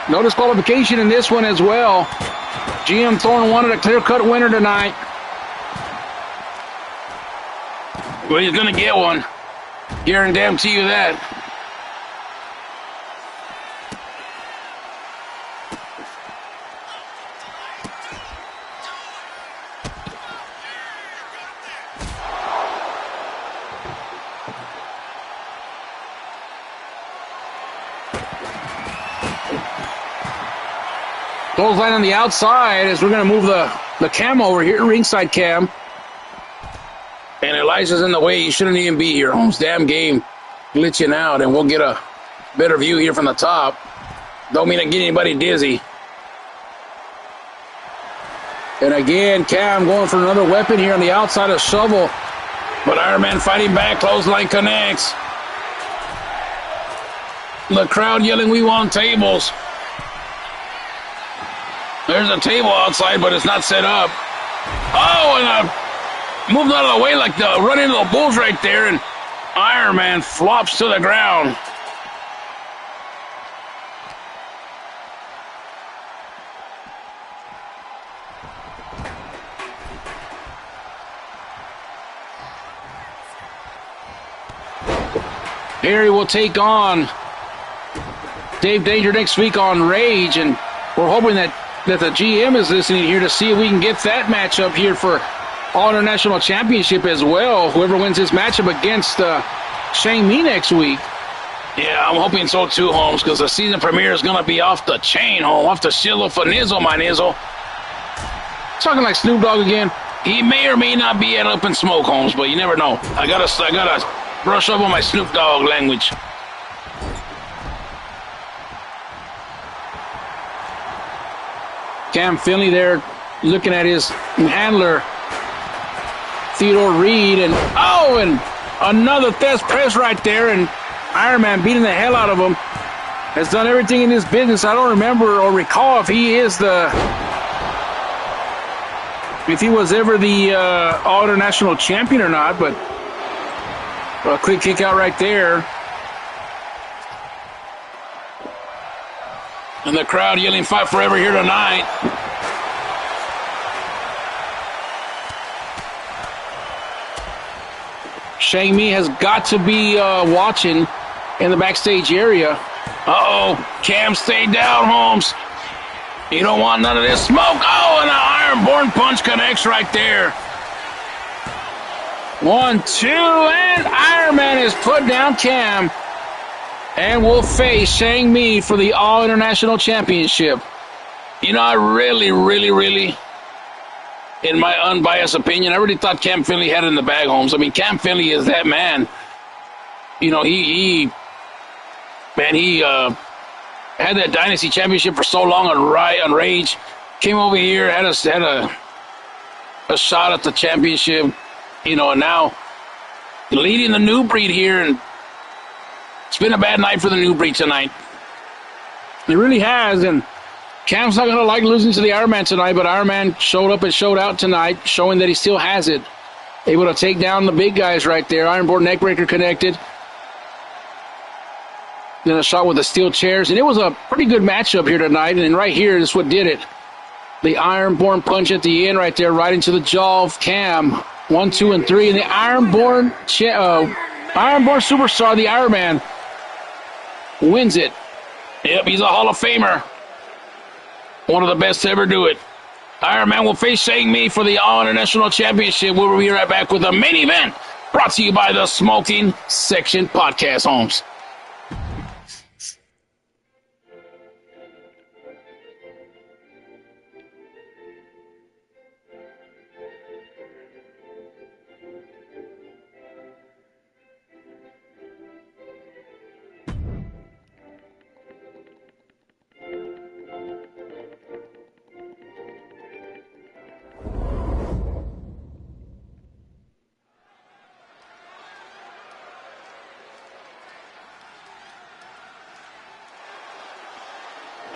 No disqualification in this one as well. GM Thorne wanted a clear-cut winner tonight. Well, he's going to get one. Guarantee you that. Clothesline on the outside as we're going to move the cam over here, ringside cam. And Elijah's in the way. He shouldn't even be here. Holmes, damn game glitching out, and we'll get a better view here from the top. Don't mean to get anybody dizzy. And again, Cam going for another weapon here on the outside of Shovel. But Iron Man fighting back. Clothesline connects. The crowd yelling, "We want tables." There's a table outside, but it's not set up. Oh, and moved out of the way like the run into the Bulls right there, and Iron Man flops to the ground. Harry will take on Dave Danger next week on Rage, and we're hoping that the GM is listening here to see if we can get that matchup here for All International Championship as well. Whoever wins this matchup against Shane Me next week. Yeah, I'm hoping so too, Holmes, because the season premiere is going to be off the chain, Holmes. Off the shizzle for nizzle, my nizzle. Talking like Snoop Dogg again. He may or may not be at Up in Smoke, Holmes, but you never know. I gotta brush up on my Snoop Dogg language. Cam Finley there looking at his handler, Theodore Reed, and another Thez press right there, and Iron Man beating the hell out of him. Has done everything in his business. I don't remember or recall if he was ever the All International champion or not, but a quick kick out right there. And the crowd yelling "Fight Forever" here tonight. Shane Me has got to be watching in the backstage area. Uh-oh, Cam, stay down, Holmes. You don't want none of this smoke. Oh, and an Ironborn punch connects right there. 1, 2, and Iron Man is put down Cam. And will face Shang Mi for the All International Championship. You know, I really, in my unbiased opinion, I really thought Cam Finley had it in the bag, Holmes. I mean, Cam Finley is that man. You know, he had that Dynasty Championship for so long on Rage. Came over here, had a a shot at the championship, and now leading the new breed here. And it's been a bad night for the new breed tonight. It really has. And Cam's not going to like losing to the Ironman tonight, but Ironman showed up and showed out tonight, showing that he still has it. Able to take down the big guys right there. Ironborn neckbreaker connected. Then a shot with the steel chairs. And it was a pretty good matchup here tonight. And right here is what did it. The Ironborn punch at the end right there, right into the jaw of Cam. 1, 2, and 3. And the Ironborn superstar, the Ironman, wins it. Yep, he's a Hall of Famer. One of the best to ever do it. Ironman will face Shang Mi for the All International Championship. We'll be right back with the main event, brought to you by the Smoking Section Podcast Homes.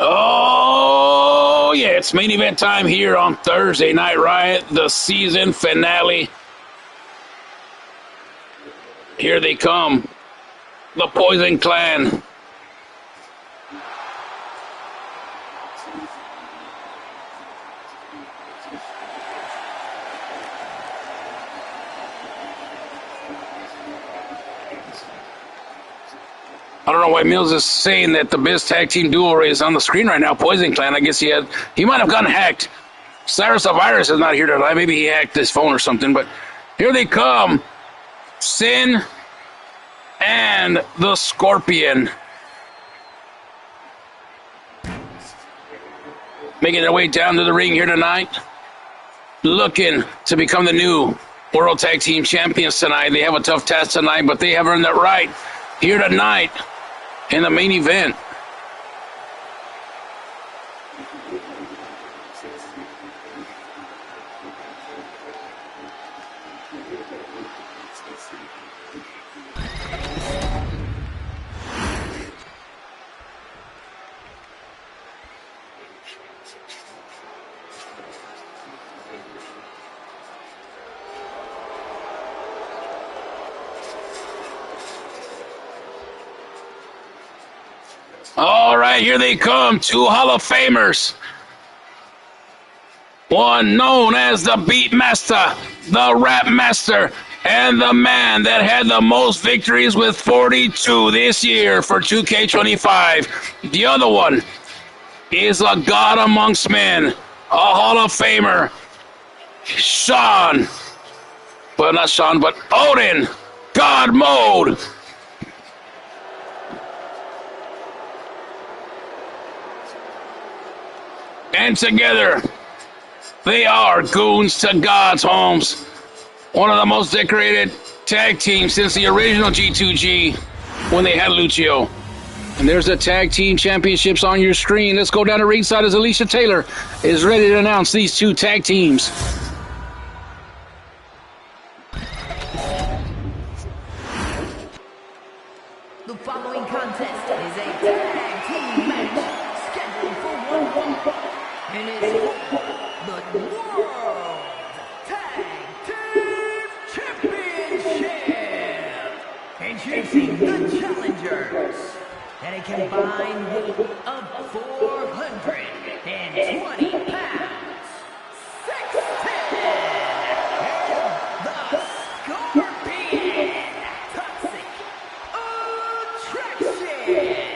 Oh, yeah, it's main event time here on Thursday Night Riot, the season finale. Here they come, the Poison Clan. I don't know why Mills is saying that the best tag team duo is on the screen right now, Poison Clan. I guess he might have gotten hacked. Cyrus the Virus is not here tonight. Maybe he hacked his phone or something. But here they come. Sin and the Scorpion. Making their way down to the ring here tonight. Looking to become the new World Tag Team Champions tonight. They have a tough task tonight, but they have earned it right here tonight in the main event. All right, here they come, two Hall of Famers. One known as the Beat Master, the Rap Master, and the man that had the most victories with 42 this year for 2K25. The other one is a god amongst men, a Hall of Famer, but Odin, God Mode. And together, they are Goons to God's Homes. One of the most decorated tag teams since the original G2G when they had Lucio. And there's the tag team championships on your screen. Let's go down to ringside as Alicia Taylor is ready to announce these two tag teams. The following contest is a tag team match scheduled for 1 fall. And it's the World Tag Team Championship. Introducing the challengers at a combined weight of 420 pounds. 6'10", and the Scorpion. Toxic Attraction.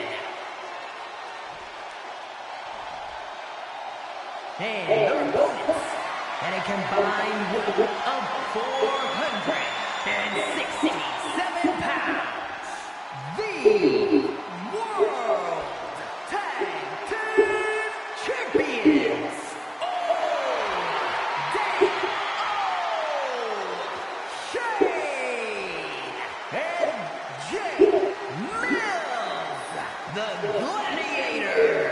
And their opponents at a combined weight of 467 pounds. The World Tag Team Champions. Shane and Jay Mills, the Gladiators.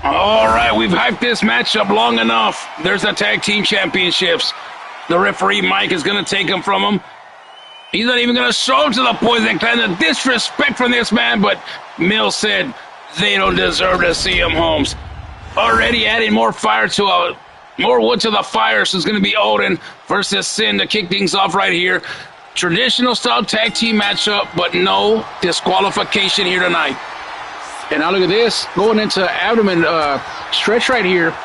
All right, we've hyped this matchup long enough. There's the tag team championships. The referee, Mike, is going to take them from him. He's not even going to show to the Poison Clan. The disrespect from this man, but Mills said they don't deserve to see him, Holmes. Already adding more wood to the fire, so it's going to be Odin versus Sin to kick things off right here. Traditional style tag team matchup, but no disqualification here tonight. And now look at this, going into abdomen stretch right here.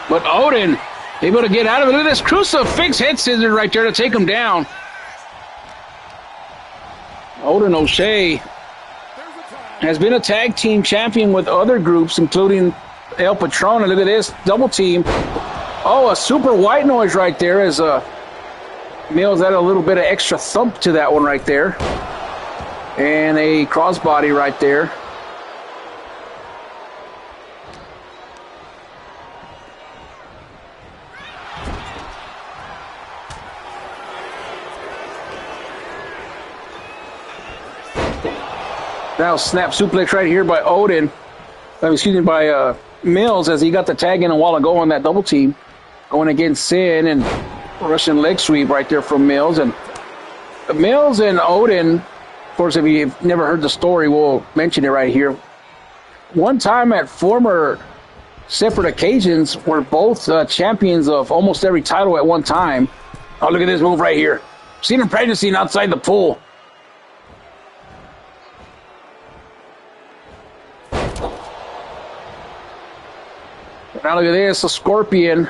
But Odin able to get out of it. Look at this crucifix head scissors right there to take him down. Odin O'Shea has been a tag team champion with other groups, including El Patron. And look at this, double team. Oh, a super white noise right there as Mills added a little bit of extra thump to that one right there. And a crossbody right there. Now snap suplex right here by Odin. By Mills as he got the tag in a while ago on that double team. Going against Sin and Russian leg sweep right there from Mills. And Mills and Odin, of course, if you've never heard the story, we'll mention it right here. One time at former separate occasions were both champions of almost every title at one time. Oh, look at this move right here. Seen him practicing outside the pool. Now look at this, a Scorpion.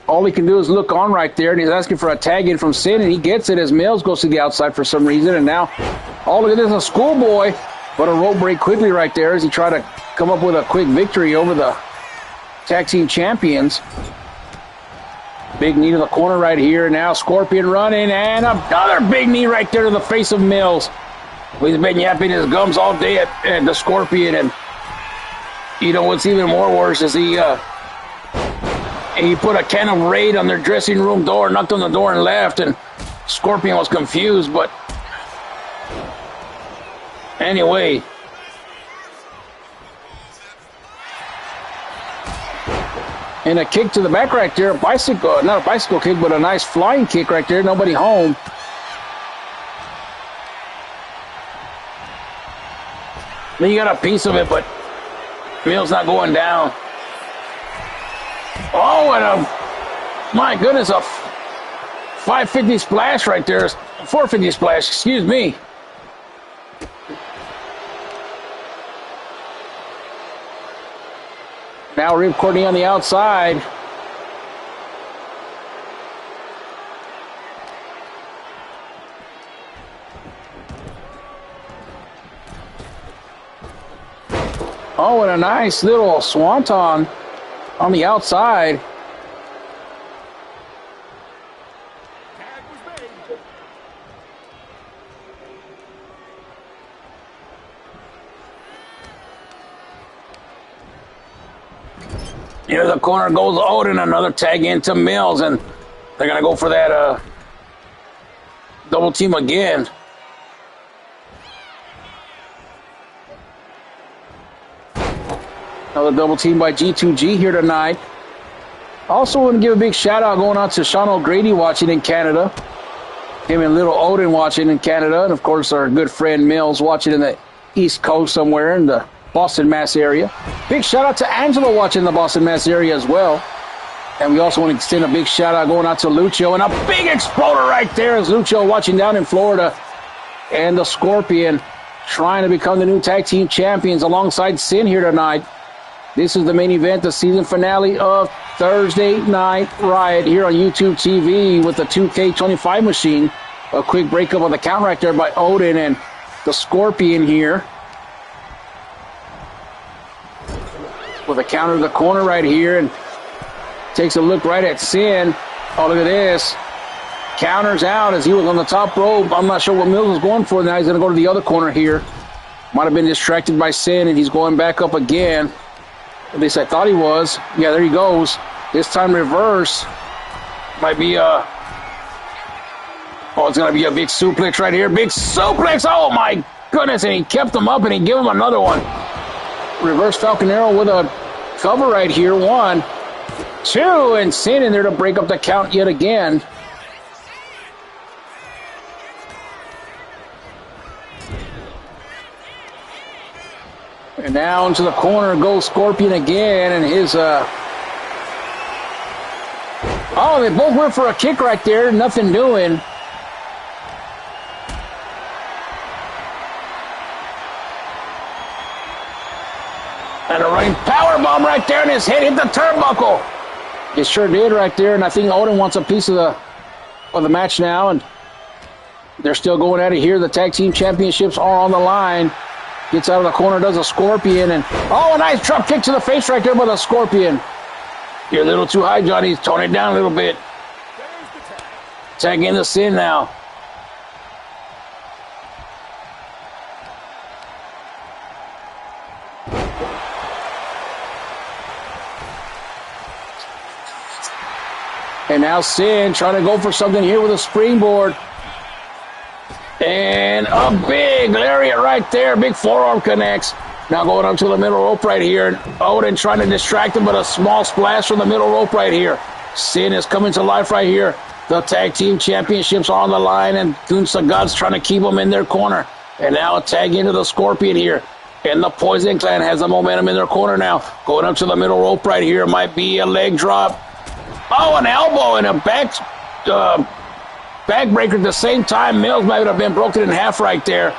All he can do is look on right there, and he's asking for a tag in from Sin, and he gets it as Mills goes to the outside for some reason. And now, oh, look at this, a Schoolboy, but a rope break quickly right there as he tried to come up with a quick victory over the tag team champions. Big knee to the corner right here. Now Scorpion running, and another big knee right there to the face of Mills. He's been yapping his gums all day at the Scorpion, and you know what's even more worse is he put a can of Raid on their dressing room door, knocked on the door and left, and Scorpion was confused, but anyway. And a kick to the back right there, not a bicycle kick, but a nice flying kick right there, nobody home. Then you got a piece of it, but Mills not going down. Oh, and my goodness, a 550 splash right there. 450 splash, excuse me. Now Rip Courtney on the outside. Oh, and a nice little swanton on the outside. Here the corner goes Odin, another tag into Mills, and they're going to go for that double team again. Another double team by G2G here tonight. Also want to give a big shout out going out to Sean O'Grady watching in Canada. Him and little Odin watching in Canada. And of course our good friend Mills watching in the East Coast somewhere in the Boston, Mass area. Big shout out to Angelo watching in the Boston, Mass area as well. And we also want to extend a big shout out going out to Lucho. And a big exploder right there as Lucho watching down in Florida. And the Scorpion trying to become the new tag team champions alongside Sin here tonight. This is the main event, the season finale of Thursday Night Riot here on YouTube TV with the 2K25 machine. A quick breakup of the count right there by Odin and the Scorpion here. With a counter to the corner right here and takes a look right at Sin. Oh, look at this. Counters out as he was on the top rope. I'm not sure what Mills was going for. Now he's going to go to the other corner here. Might have been distracted by Sin, and he's going back up again. At least I thought he was. Yeah, there he goes. This time reverse. Might be a... Oh, it's going to be a big suplex right here. Big suplex. Oh, my goodness. And he kept him up, and he gave him another one. Reverse Falcon Arrow with a cover right here. 1, 2, and Sin in there to break up the count yet again. And now into the corner goes Scorpion again, and his, oh, they both went for a kick right there, nothing doing. And a running power bomb right there, and his head hit the turnbuckle. It sure did right there, and I think Odin wants a piece of the match now, and they're still going at it here. The tag team championships are on the line. Gets out of the corner, does a Scorpion, and oh, a nice drop kick to the face right there by the Scorpion. You're a little too high, Johnny. Tone it down a little bit. Tag in the Sin now. And now Sin trying to go for something here with a springboard. And a big lariat right there. Big forearm connects. Now going up to the middle rope right here. Odin trying to distract him, but a small splash from the middle rope right here. Sin is coming to life right here. The tag team championships are on the line, and Gunsa God's trying to keep them in their corner. And now a tag into the Scorpion here. And the Poison Clan has the momentum in their corner now. Going up to the middle rope right here. Might be a leg drop. Oh, an elbow and a backbreaker at the same time. Mills might have been broken in half right there.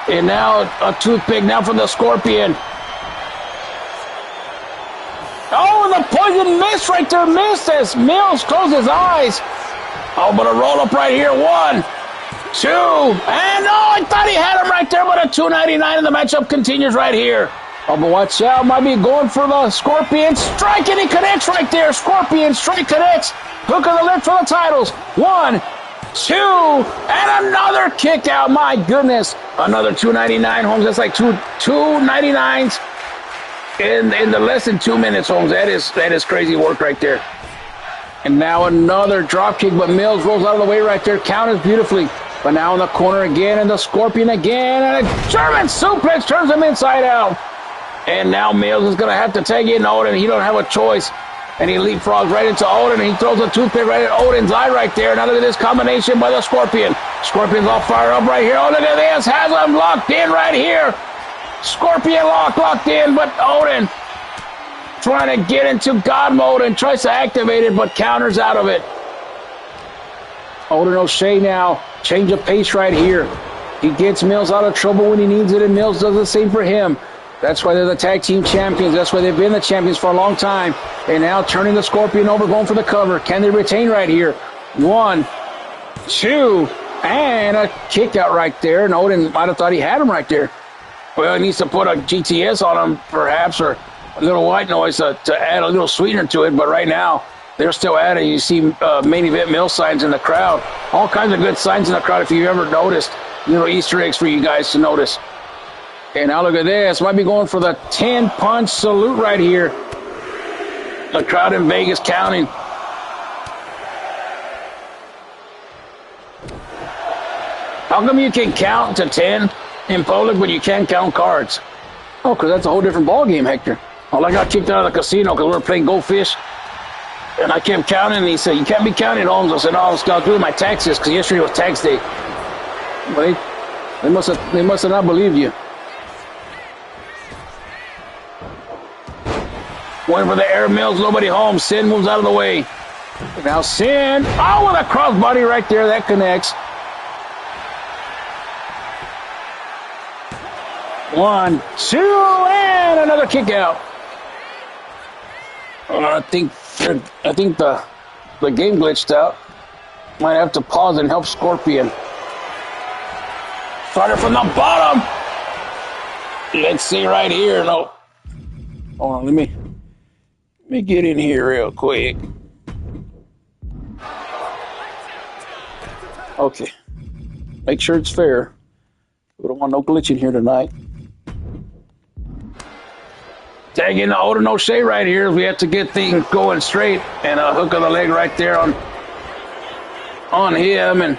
And now a toothpick now from the Scorpion. Oh, and the Poison missed right there. Missed as Mills closed his eyes. Oh, but a roll-up right here. 1, 2. And oh, I thought he had him right there, but a 299 and the matchup continues right here. Oh, but watch out. Might be going for the Scorpion. Strike, and he connects right there. Scorpion strike connects. Hook of the lip for the titles. 1, 2, and another kick out. My goodness. Another 299, Holmes. That's like two 299s in the less than 2 minutes, Holmes. That is crazy work right there. And now another drop kick, but Mills rolls out of the way right there. Counters beautifully. But now in the corner again, and the Scorpion again, and a German suplex turns him inside out. And now Mills is going to have to tag in Odin. He don't have a choice. And he leapfrogs right into Odin, and he throws a toothpick right at Odin's eye right there. Now look at this combination by the Scorpion. Scorpion's all fired up right here. Oh, look at this. Has him locked in right here. Scorpion locked in, but Odin trying to get into God mode and tries to activate it, but counters out of it. Odin O'Shea now. Change of pace right here. He gets Mills out of trouble when he needs it, and Mills does the same for him. That's why they're the tag team champions. That's why they've been the champions for a long time. And now turning the Scorpion over, going for the cover. Can they retain right here? 1, 2, and a kick out right there. And Odin might have thought he had him right there. Well, he needs to put a GTS on him, perhaps, or a little white noise to add a little sweetener to it. But right now, they're still at it. You see main event Mill signs in the crowd. All kinds of good signs in the crowd if you've ever noticed. Little Easter eggs for you guys to notice. And now look at this. Might be going for the 10-punch salute right here. The crowd in Vegas counting. How come you can count to 10 in public, but you can't count cards? Oh, because that's a whole different ballgame, Hector. Well, I got kicked out of the casino because we were playing Go Fish. And I kept counting, and he said, "You can't be counting, Holmes." I said, "No, I was doing my taxes because yesterday was tax day." But they must have not believed you. Went for the air Mills, nobody home. Sin moves out of the way. Now Sin, oh, with a crossbody right there, that connects. 1, 2, and another kick out. I think the game glitched out. Might have to pause and help Scorpion. Started from the bottom. Let's see right here. No, hold on. Let me get in here real quick. Okay. Make sure it's fair. We don't want no glitching here tonight. Tagging the Odin O'Shea right here. We have to get things going straight. And a hook of the leg right there on him. And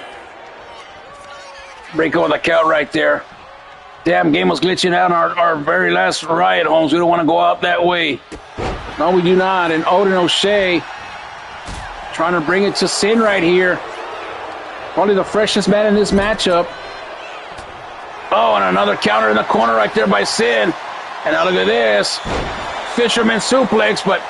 break over the count right there. Damn, game was glitching out on our very last Riot, Holmes. We don't want to go out that way. No, we do not. And Odin O'Shea trying to bring it to Sin right here. Probably the freshest man in this matchup. Oh, and another counter in the corner right there by Sin. And now look at this. Fisherman suplex, but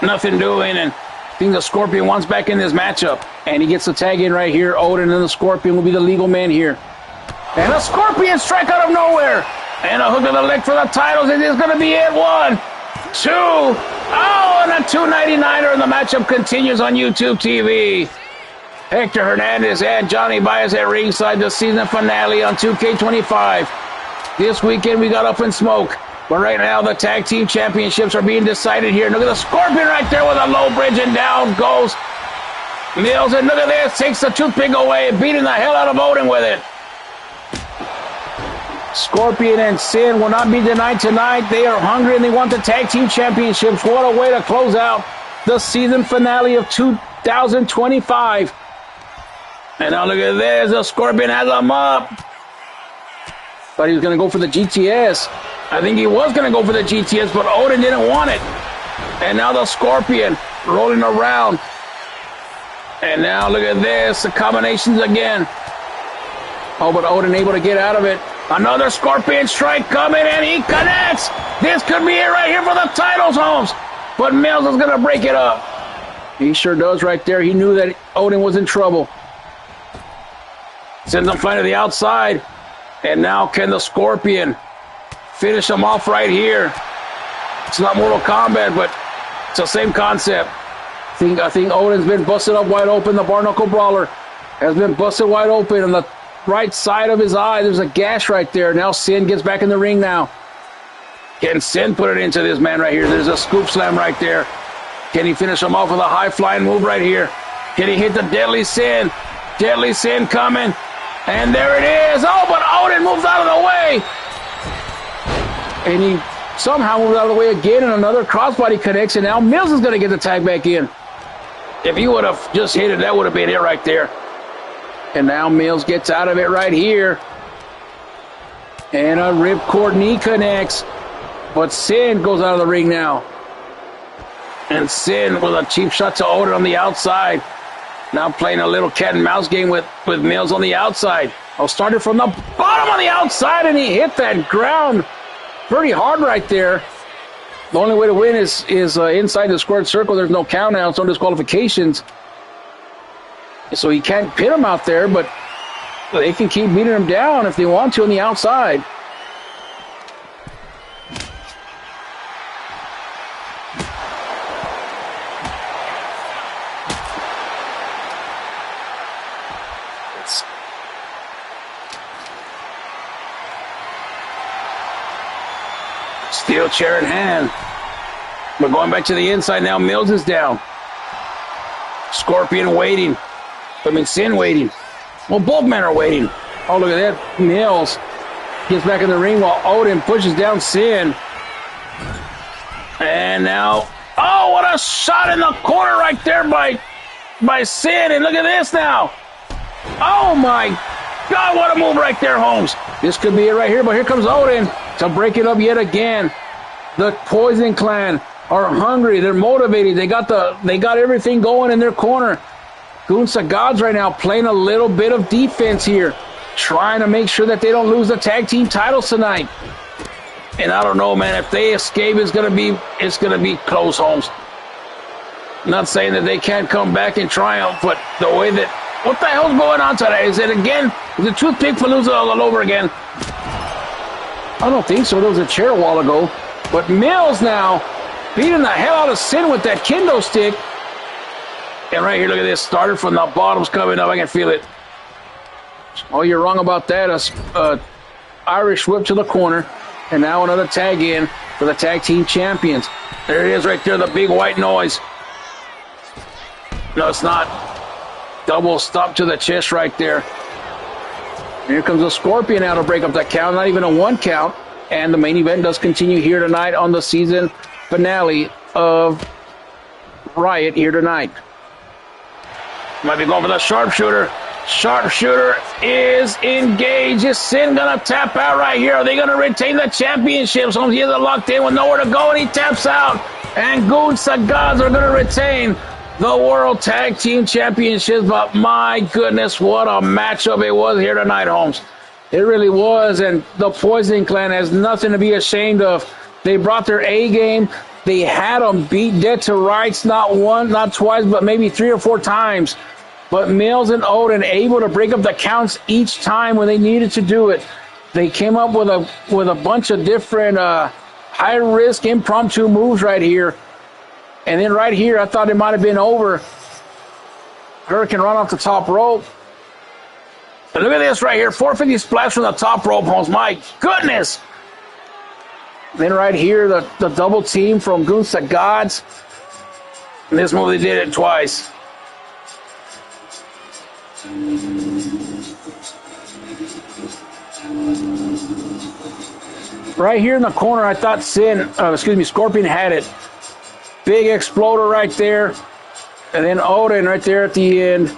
nothing doing. And I think the Scorpion wants back in this matchup. And he gets the tag in right here. Odin and the Scorpion will be the legal man here. And a Scorpion strike out of nowhere. And a hook of the leg for the titles. It is going to be it. 1, 2. Oh, and a 299er. And the matchup continues on YouTube TV. Hector Hernandez and Johnny Baez at ringside. The season finale on 2K25. This weekend we got Up in Smoke. But right now the tag team championships are being decided here. Look at the Scorpion right there with a low bridge, and down goes Mills. And look at this. Takes the toothpick away, beating the hell out of Odin with it. Scorpion and Sin will not be denied tonight. They are hungry and they want the tag team championships. What a way to close out the season finale of 2025. And now look at this. The Scorpion has him up. Thought he was going to go for the GTS. I think he was going to go for the GTS, but Odin didn't want it. And now the Scorpion rolling around. And now look at this. The combinations again. Oh, but Odin able to get out of it. Another Scorpion strike coming, and he connects. This could be it right here for the titles, Holmes. But Mills is going to break it up. He sure does right there. He knew that Odin was in trouble. Sends him flying to the outside. And now can the Scorpion finish him off right here? It's not Mortal Kombat, but it's the same concept. I think Odin's been busted up wide open. The Barnacle Brawler has been busted wide open on the right side of his eye. There's a gash right there. Now Sin gets back in the ring now. Can Sin put it into this man right here? There's a scoop slam right there. Can he finish him off with a high-flying move right here? Can he hit the Deadly Sin? Deadly Sin coming. And there it is. Oh, but Odin moves out of the way. And he somehow moves out of the way again, and another crossbody connects, and now Mills is going to get the tag back in. If he would have just hit it, that would have been it right there. And now Mills gets out of it right here. And a ripcord knee connects. But Sin goes out of the ring now. And Sin with a cheap shot to Odin on the outside. Now playing a little cat and mouse game with Mills on the outside. Started from the bottom on the outside, and he hit that ground pretty hard right there. The only way to win is inside the squared circle. There's no countouts, no disqualifications. So he can't pin him out there, but they can keep beating him down if they want to on the outside. Steel chair in hand. We're going back to the inside now. Mills is down. Scorpion waiting. Sin waiting. Well, both men are waiting. Oh, look at that. Mills gets back in the ring while Odin pushes down Sin. And now, oh, what a shot in the corner right there by Sin. And look at this now. Oh, my God, what a move right there, Holmes. This could be it right here, but here comes Odin to break it up yet again. The Poison Clan are hungry. They're motivated. They got everything going in their corner. Gunsa Gods right now playing a little bit of defense here, trying to make sure that they don't lose the tag team titles tonight. And I don't know, man, if they escape, it's gonna be close, Holmes. Not saying that they can't come back and triumph, but the way that what the hell's going on today? Is it Toothpick Palooza all over again? I don't think so. There was a chair a while ago. But Mills now beating the hell out of Sin with that kendo stick. And right here, look at this. Started from the bottoms coming up. I can feel it. Oh, you're wrong about that. Irish whip to the corner. And now another tag in for the tag team champions. There it is right there, the big white noise. No, it's not. Double stop to the chest right there. And here comes a Scorpion now to break up that count. Not even a 1 count. And the main event does continue here tonight on the season finale of Riot here tonight. Might be going for the sharpshooter. Sharpshooter is engaged. Is Sin going to tap out right here? Are they going to retain the championships? Holmes, he is locked in with nowhere to go, and he taps out. And Goons the Gods are going to retain the World Tag Team Championships. But my goodness, what a matchup it was here tonight, Holmes. It really was, and the Poison Clan has nothing to be ashamed of. They brought their A game. They had them beat dead to rights, not one, not twice, but maybe 3 or 4 times. But Mills and Odin able to break up the counts each time when they needed to do it. They came up with a bunch of different high-risk impromptu moves right here. And then right here, I thought it might have been over. Hurricane run off the top rope. But look at this right here, 450 splash from the top rope, Holmes. My goodness! Then right here, the double team from Goons the Gods. In this move, they did it twice. Right here in the corner, I thought Scorpion had it. Big exploder right there. And then Odin right there at the end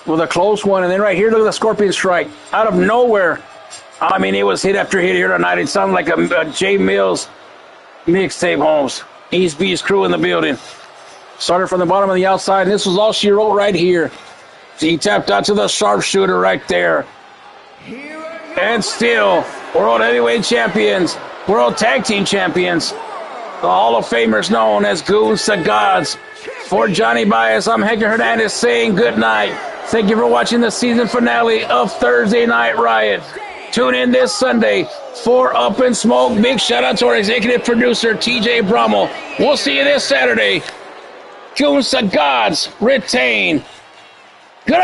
with a close one. And then right here, look at the Scorpion strike. Out of nowhere. I mean, it was hit after hit here tonight. It sounded like a J Mills mixtape, Holmes. East Beast crew in the building. Started from the bottom of the outside, and this was all she wrote right here. He tapped out to the Sharpshooter right there. And still, World Heavyweight Champions, World Tag Team Champions, the Hall of Famers known as Goons the Gods. For Johnny Bias, I'm Hector Hernandez saying good night. Thank you for watching the season finale of Thursday Night Riot. Tune in this Sunday for Up in Smoke. Big shout out to our executive producer, TJ Brummel. We'll see you this Saturday. Goons the Gods retain. Good night.